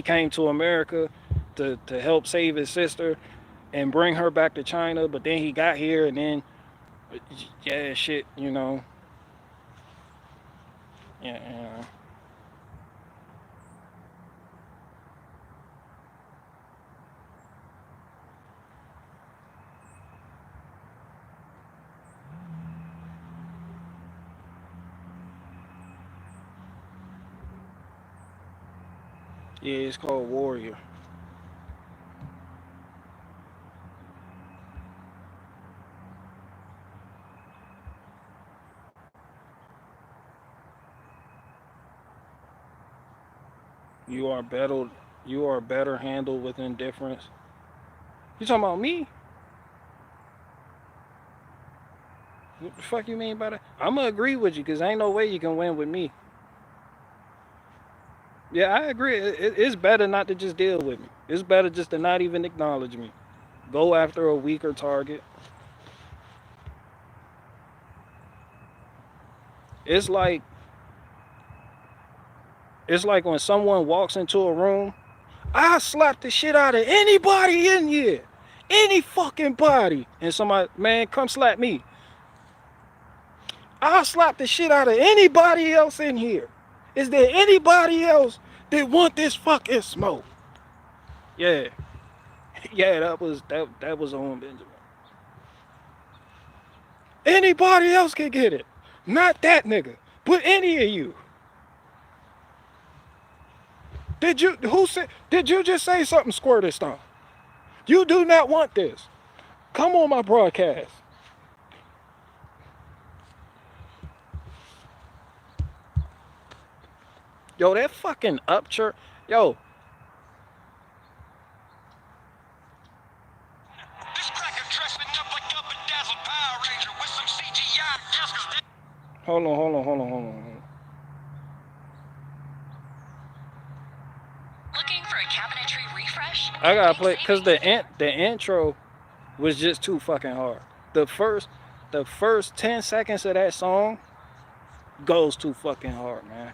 came to America to help save his sister and bring her back to China, but then he got here and then yeah, shit, yeah, yeah, it's called Warrior. You are better you are better handled with indifference. You talking about me? What the fuck you mean by that? I'ma agree with you because ain't no way you can win with me. Yeah, I agree. It's better not to just deal with me. It's better just to not even acknowledge me. Go after a weaker target. It's like it's like when someone walks into a room, I slap the shit out of anybody in here. Any fucking body. And somebody, man, come slap me. I'll slap the shit out of anybody else in here. Is there anybody else that want this fucking smoke? Yeah. Yeah, that was on Benjamin. Anybody else can get it. Not that nigga. But any of you. Did you just say something squirted stuff? You do not want this. Come on my broadcast. Yo, that fucking upchurch. Yo. Hold on. Looking for a cabinetry refresh? I gotta play because the intro was just too fucking hard. The first 10 seconds of that song goes too fucking hard, man.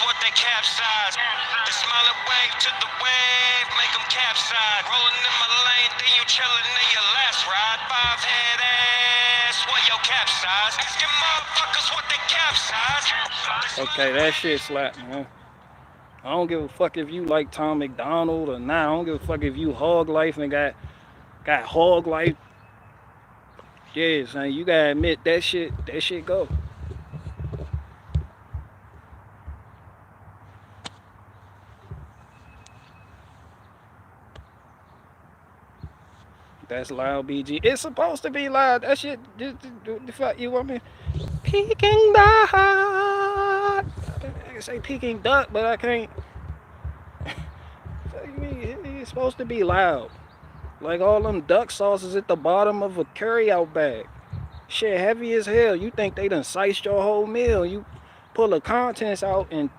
What they capsize. The smiling wave to the wave, make them capsize. Rolling in my lane, then you chilling in your last ride. Five head ass, what your capsize? Asking motherfuckers what they capsize. Okay, that shit slap, man. I don't give a fuck if you like Tom McDonald or not. I don't give a fuck if you hog life and got hog life. Yeah, son, you gotta admit that shit go. That's loud, BG. It's supposed to be loud. That shit, the fuck you want me? Peking duck. I can say Peking duck, but I can't. It's supposed to be loud. Like all them duck sauces at the bottom of a carry-out bag. Shit heavy as hell. You think they done sliced your whole meal. You pull the contents out and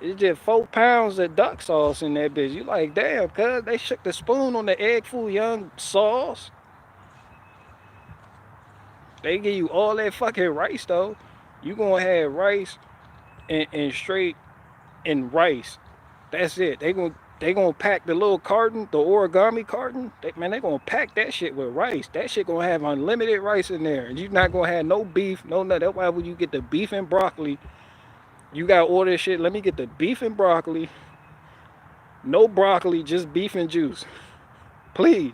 It's just 4 pounds of duck sauce in that bitch. You like, damn, cuz they shook the spoon on the egg foo young sauce. They give you all that fucking rice though. You gonna have rice and straight and rice. That's it. They gonna pack the little carton, the origami carton. They gonna pack that shit with rice. That shit gonna have unlimited rice in there. And you not gonna have no beef, no nothing. That's why when you get the beef and broccoli, you gotta order shit. Let me get the beef and broccoli. No broccoli, just beef and juice. Please.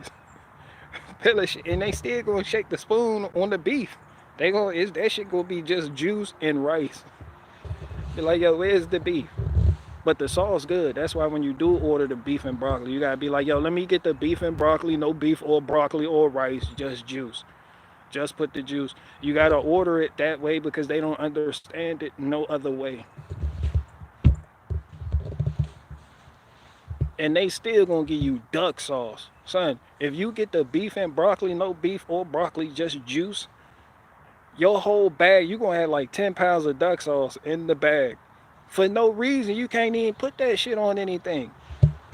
And they still gonna shake the spoon on the beef. That shit gonna be just juice and rice. You're like, yo, where's the beef? But the sauce good. That's why when you do order the beef and broccoli, you gotta be like, yo, let me get the beef and broccoli, no beef or broccoli or rice, just juice. Just put the juice. You gotta order it that way because they don't understand it no other way. And they still gonna give you duck sauce. Son, if you get the beef and broccoli, no beef or broccoli, just juice, your whole bag, you gonna have like 10 pounds of duck sauce in the bag. For no reason. You can't even put that shit on anything.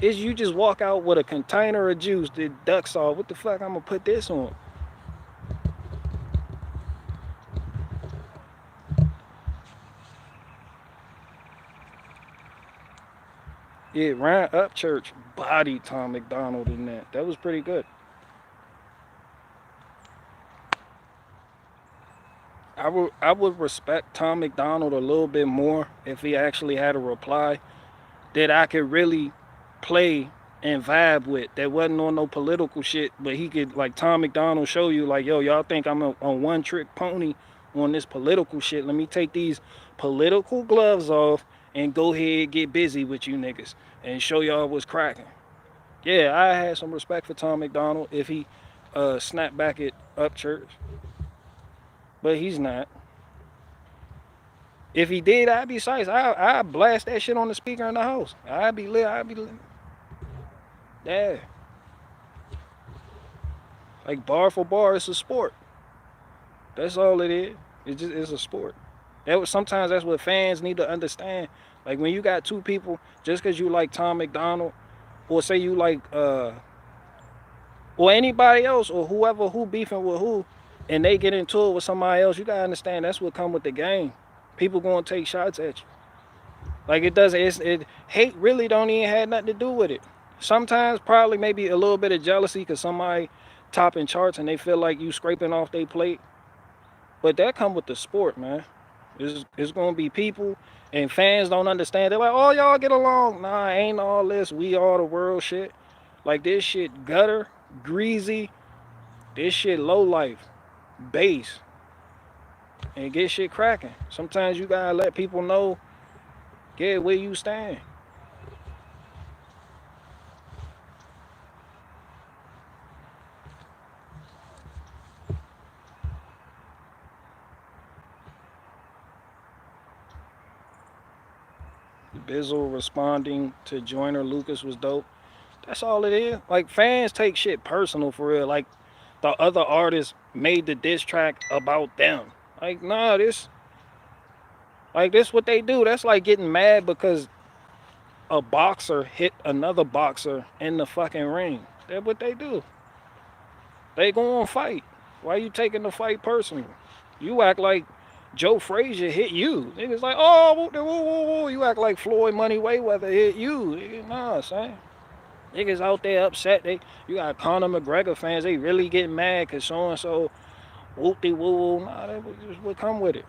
Is you just walk out with a container of juice, the duck sauce. What the fuck I'm gonna put this on? Yeah, Ryan Upchurch bodied Tom McDonald in that. That was pretty good. I would respect Tom McDonald a little bit more if he actually had a reply that I could really play and vibe with. That wasn't on no political shit, but he could like Tom McDonald show you like, yo, y'all think I'm on one trick pony on this political shit. Let me take these political gloves off and go ahead get busy with you niggas and show y'all what's cracking. Yeah, I had some respect for Tom McDonald if he snapped back at Upchurch, but he's not. If he did, I'd be size. I'd blast that shit on the speaker in the house. I'd be lit. I'd be lit. Yeah. Like bar for bar, it's a sport. That's all it is. It's a sport. Sometimes that's what fans need to understand. Like when you got two people, just because you like Tom McDonald, or say you like or anybody else, or whoever who beefing with who, and they get into it with somebody else, you gotta understand that's what come with the game. People gonna take shots at you. Like it doesn't. Hate really don't even have nothing to do with it. Sometimes probably maybe a little bit of jealousy because somebody topping charts and they feel like you scraping off their plate. But that come with the sport, man. It's gonna be people and fans don't understand. They're like, oh y'all get along. Nah, ain't all this. We all the world shit. Like this shit gutter, greasy. This shit low life, base, and get shit cracking. Sometimes you gotta let people know, yeah, where you stand. Bizzle responding to Joyner Lucas was dope. That's all it is. Like fans take shit personal for real. Like the other artists made the diss track about them. Like nah, this what they do. That's like getting mad because a boxer hit another boxer in the fucking ring. That's what they do. They go on fight. Why you taking the fight personal? You act like Joe Frazier hit you. Niggas like, oh, whoa, whoa, whoa, whoa. You act like Floyd Money Mayweather hit you. Nah, son. Niggas out there upset. You got Conor McGregor fans. They really getting mad because so and so whoop de woo. Nah, that just would come with it.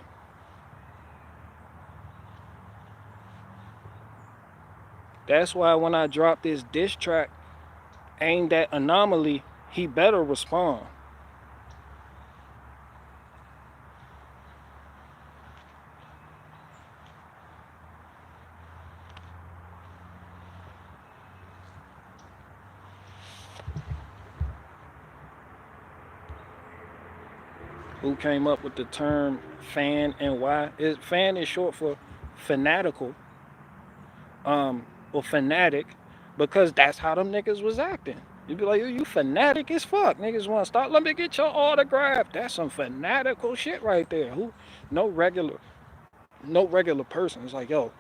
That's why when I drop this diss track aimed at Anomaly, he better respond. Who came up with the term fan and why? Fan is short for fanatical, or fanatic, because that's how them niggas was acting. You'd be like, you fanatic as fuck. Niggas want to stop. Let me get your autograph. That's some fanatical shit right there. No regular person is like, yo,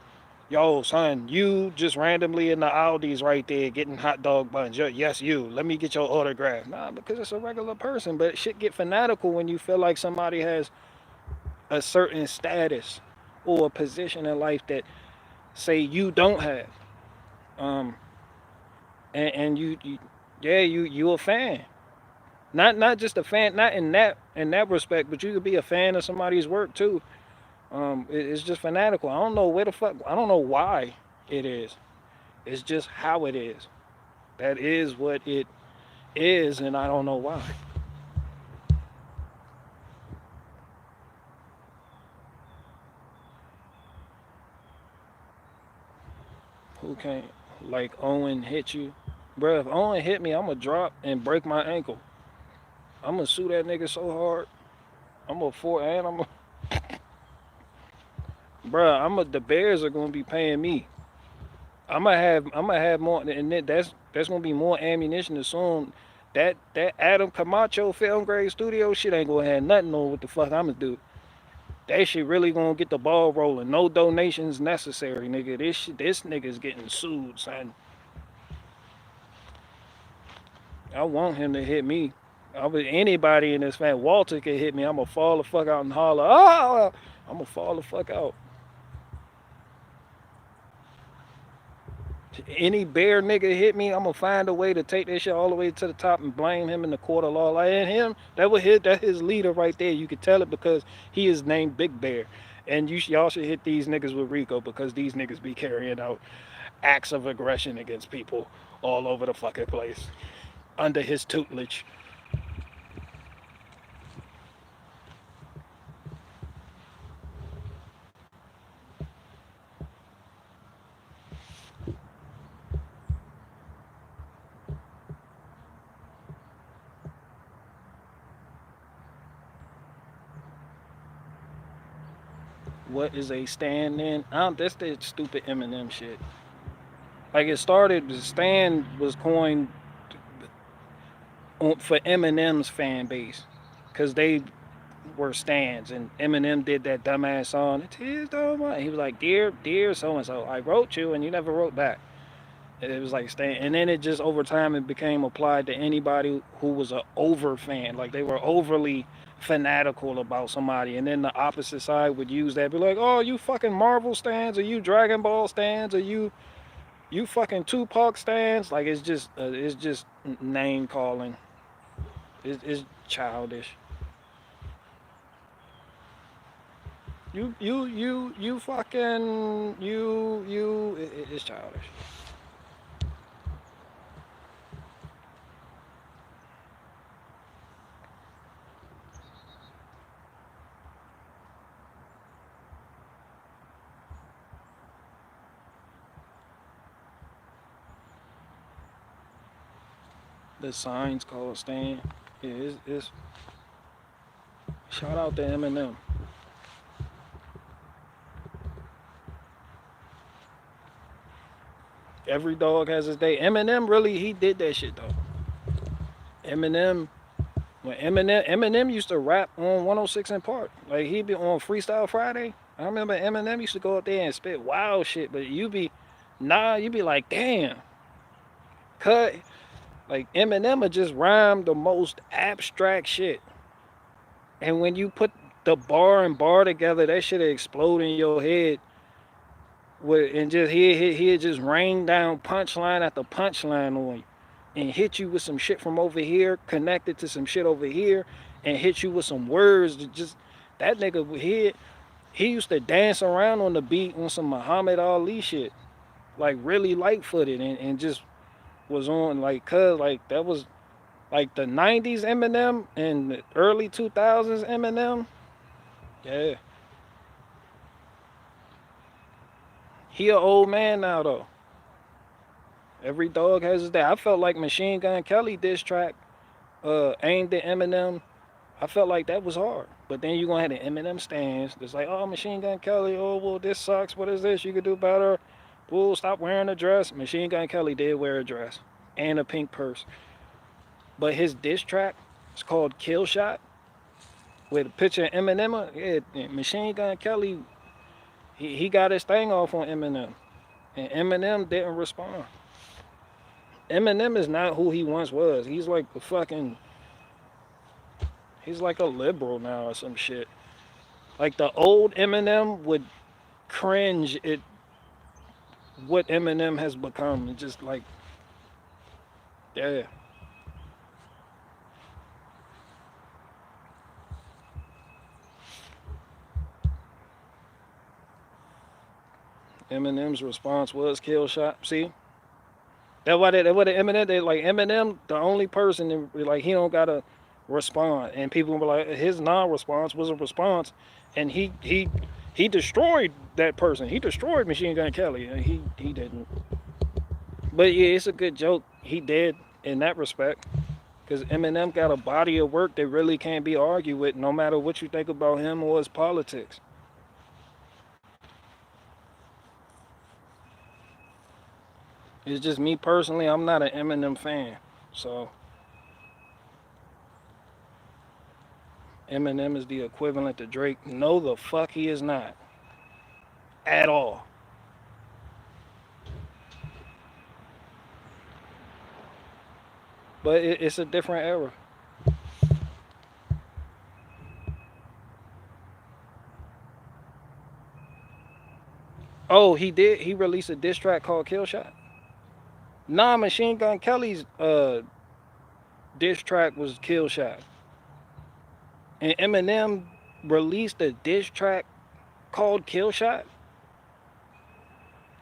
Yo, son, you just randomly in the Aldi's right there getting hot dog buns. Yes, you. Let me get your autograph. Nah, because it's a regular person. But shit get fanatical when you feel like somebody has a certain status or a position in life that say you don't have. Um, and you yeah, you a fan. Not just a fan, not in that respect, but you could be a fan of somebody's work too. It's just fanatical. I don't know where the fuck. I don't know why it is. It's just how it is. That is what it is, and I don't know why. Who can't like Owen hit you, bruh? If Owen hit me, I'ma drop and break my ankle. I'ma sue that nigga so hard. I'm a four and I'm a bruh. The Bears are gonna be paying me. I'm gonna have more, and that's gonna be more ammunition to soon. That Adam Camacho film grade studio shit ain't gonna have nothing on what the fuck I'ma do. That shit really gonna get the ball rolling. No donations necessary, nigga. This nigga's getting sued, son. I want him to hit me. Anybody in this fan, Walter could hit me. I'ma fall the fuck out and holler. Ah! I'ma fall the fuck out. Any bear nigga hit me, I'm gonna find a way to take that shit all the way to the top and blame him in the court of law. Like, and him, that's his leader right there. You could tell it because he is named Big Bear. And y'all should hit these niggas with Rico because these niggas be carrying out acts of aggression against people all over the fucking place under his tutelage. What is a stand in? That's the stupid Eminem shit. Like it started, the stand was coined for Eminem's fan base because they were stands, and Eminem did that dumbass song. It's his dumb. He was like, "Dear so and so, I wrote you, and you never wrote back." And it was like stand, and then it just over time it became applied to anybody who was a over fan, like they were overly fanatical about somebody, and then the opposite side would use that, be like, "Oh, you fucking Marvel stands, or you Dragon Ball stands, or you fucking Tupac stands." Like it's just name calling. It's childish. You fucking it's childish. The signs called Stan. Yeah, it's shout out to Eminem. Every dog has his day. Eminem really he did that shit though. Eminem when Eminem used to rap on 106 in Park. Like he'd be on Freestyle Friday. I remember Eminem used to go up there and spit wild shit, but you be like, damn, cut. Like Eminem would just rhyme the most abstract shit. And when you put the bar and bar together, that shit explode in your head. And just he'd just rain down punchline after punchline on you, and hit you with some shit from over here, connected to some shit over here, and hit you with some words. That just that nigga he used to dance around on the beat on some Muhammad Ali shit, like really light footed, and just was on like cuz like that was like the 90s Eminem and the early 2000s Eminem. Yeah, he a old man now though. Every dog has his day. I felt like Machine Gun Kelly diss track aimed at Eminem. I felt like that was hard. But then you gonna have the Eminem stands. It's like, oh, Machine Gun Kelly. Oh, well, this sucks. What is this? You could do better. Well, stop wearing a dress. Machine Gun Kelly did wear a dress and a pink purse. But his diss track is called Kill Shot with a picture of Eminem. Yeah, Machine Gun Kelly. He got his thing off on Eminem, and Eminem didn't respond. Eminem is not who he once was. He's like a liberal now or some shit. Like the old Eminem would cringe at what Eminem has become. It's just like, yeah. Eminem's response was kill shot. See, that what Eminem. They like Eminem, the only person like he don't gotta respond, and people were like his non-response was a response, and he destroyed that person. He destroyed Machine Gun Kelly, and he didn't. But yeah, it's a good joke. He did in that respect. Because Eminem got a body of work that really can't be argued with, no matter what you think about him or his politics. It's just me personally, I'm not an Eminem fan. So Eminem is the equivalent to Drake. No, the fuck he is not. At all. But it's a different era. Oh, he did? He released a diss track called Kill Shot? Nah, Machine Gun Kelly's diss track was Kill Shot. And Eminem released a diss track called Kill Shot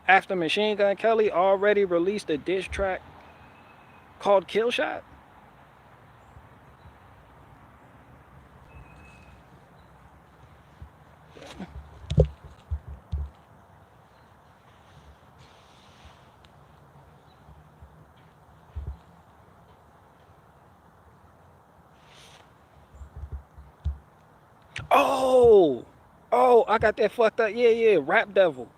after Machine Gun Kelly already released a diss track called Kill Shot. Oh, oh, I got that fucked up. Yeah, yeah, Rap Devil.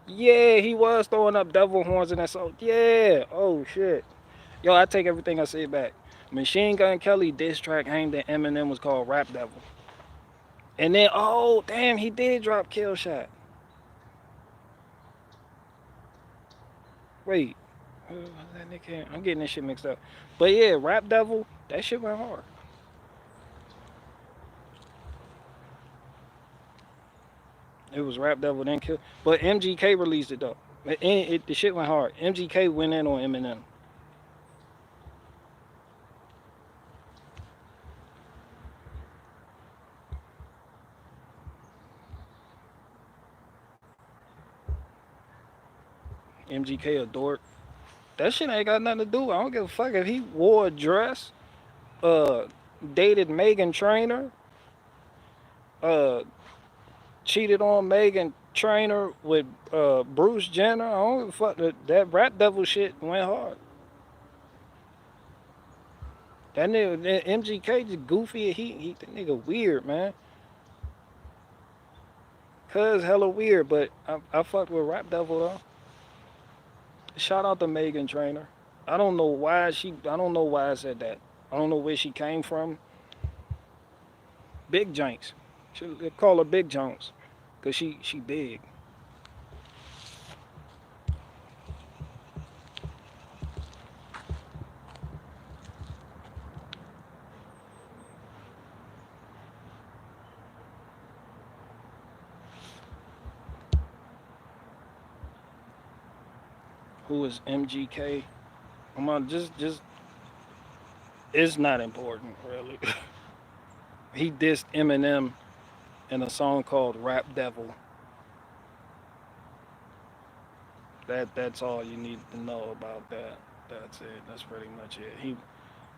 Yeah, he was throwing up devil horns in that song. Yeah. Oh shit. Yo, I take everything I said back. Machine Gun Kelly diss track aimed at Eminem was called Rap Devil. And then, oh damn, he did drop Kill Shot. Wait, that nigga? I'm getting this shit mixed up. But yeah, Rap Devil, that shit went hard. It was Rap Devil then Kill, but MGK released it though. The shit went hard. MGK went in on Eminem. MGK adored. That shit ain't got nothing to do. I don't give a fuck if he wore a dress, uh, dated Megan Trainer, uh, cheated on Megan Trainer with Bruce Jenner. I don't give a fuck. That Rap Devil shit went hard. That nigga, that MGK just goofy. He that nigga weird, man. Cuz hella weird, but I fucked with Rap Devil though. Shout out to Megan Trainer. I don't know why she. I don't know why I said that. I don't know where she came from. Big Jinx. Should call her Big Jones, cause she big. Who is MGK? Come on, just it's not important really. He dissed Eminem in a song called Rap Devil. That's all you need to know about that. That's it. That's pretty much it. He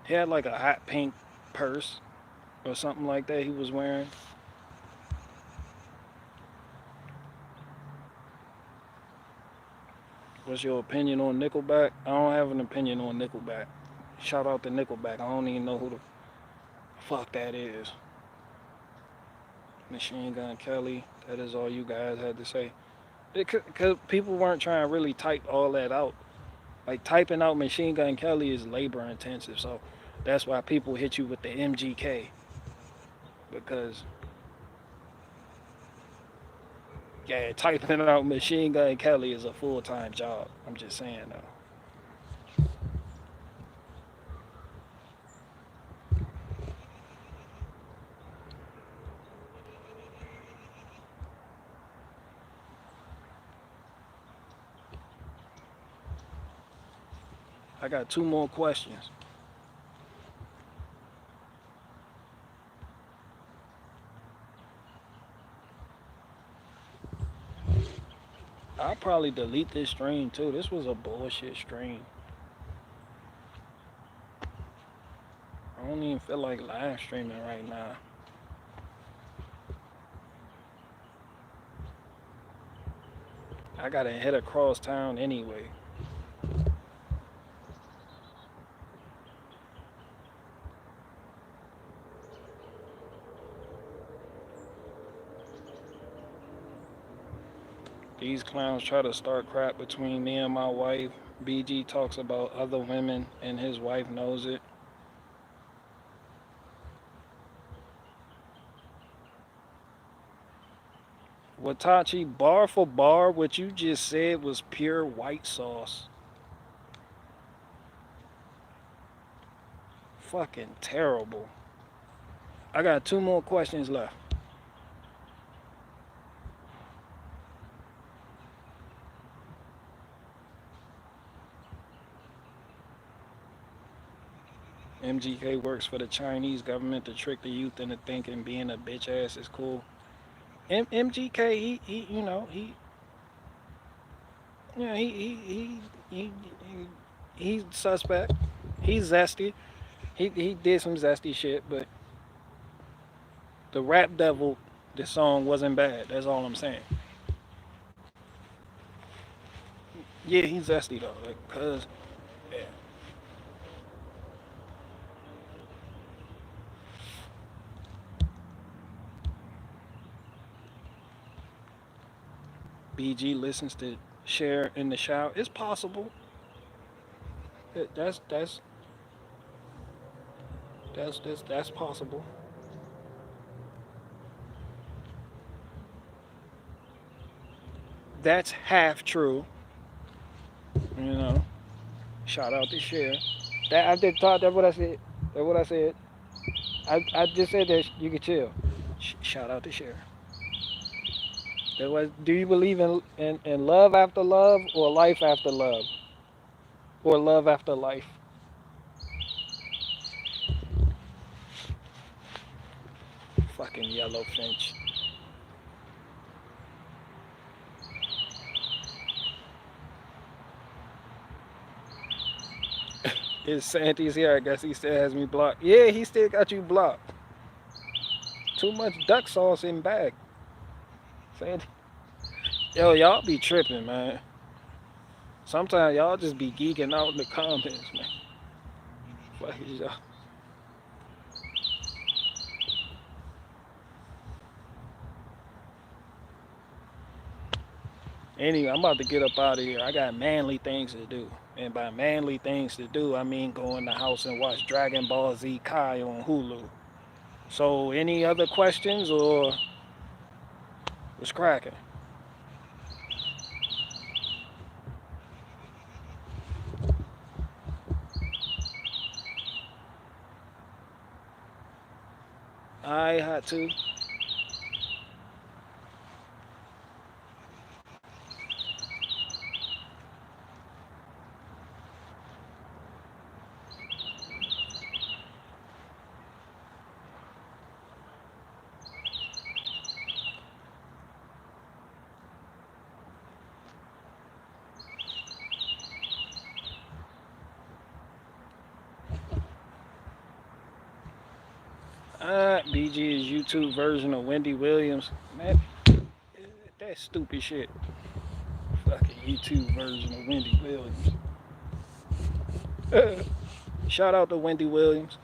had like a hot pink purse or something like that he was wearing. What's your opinion on Nickelback? I don't have an opinion on Nickelback. Shout out to Nickelback. I don't even know who the fuck that is. Machine Gun Kelly. That is all you guys had to say. Because people weren't trying to really type all that out. Like typing out Machine Gun Kelly is labor intensive, so that's why people hit you with the MGK because Yeah, typing out Machine Gun Kelly is a full time job. I'm just saying though. I got two more questions. I'll probably delete this stream too. This was a bullshit stream. I don't even feel like live streaming right now. I gotta head across town anyway. These clowns try to start crap between me and my wife. BG talks about other women and his wife knows it. Watachi, bar for bar, what you just said was pure white sauce. Fucking terrible. I got two more questions left. MGK works for the Chinese government to trick the youth into thinking being a bitch ass is cool. MGK, you know, yeah, he, he's suspect. He's zesty. He did some zesty shit, but the Rap Devil, the song wasn't bad. That's all I'm saying. Yeah, he's zesty though, like, cause yeah. BG listens to Cher in the shower. It's possible. That's that's possible. That's half true. You know. Shout out to Cher. That I did talk. That's what I said. That's what I said. I just said that you could chill. Shout out to Cher. That was. Do you believe in love after love or life after love or love after life? Fucking yellow finch. Is Santy's here? I guess he still has me blocked. Yeah, he still got you blocked. Too much duck sauce in bag. Santy. Yo, y'all be tripping, man. Sometimes y'all just be geeking out in the comments, man. Fuck is y'all. Anyway, I'm about to get up out of here. I got manly things to do. And by manly things to do, I mean go in the house and watch Dragon Ball Z Kai on Hulu. So, any other questions or what's cracking? I had to. BG is YouTube version of Wendy Williams. Man, that stupid shit. Fucking YouTube version of Wendy Williams. Shout out to Wendy Williams.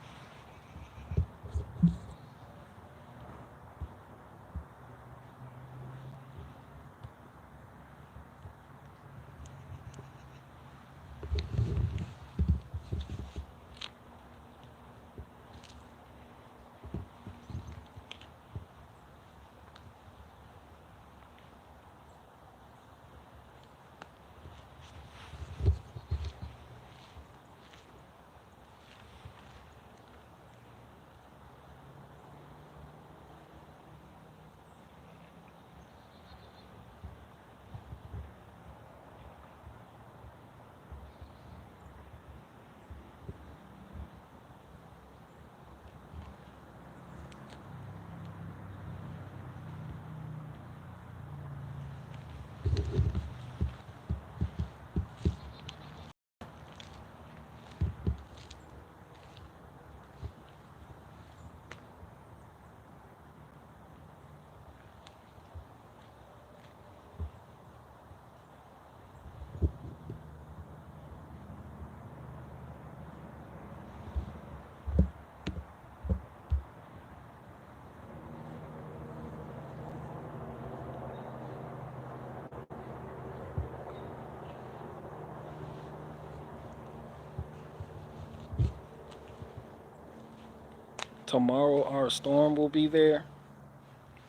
Tomorrow our storm will be there.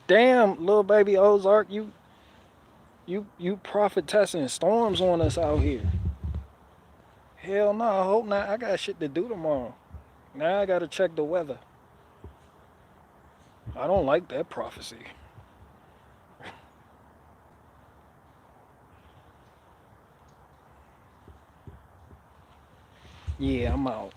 Damn, little baby Ozark, you prophetessing storms on us out here. Hell no, I hope not. I got shit to do tomorrow. Now I gotta check the weather. I don't like that prophecy. Yeah, I'm out.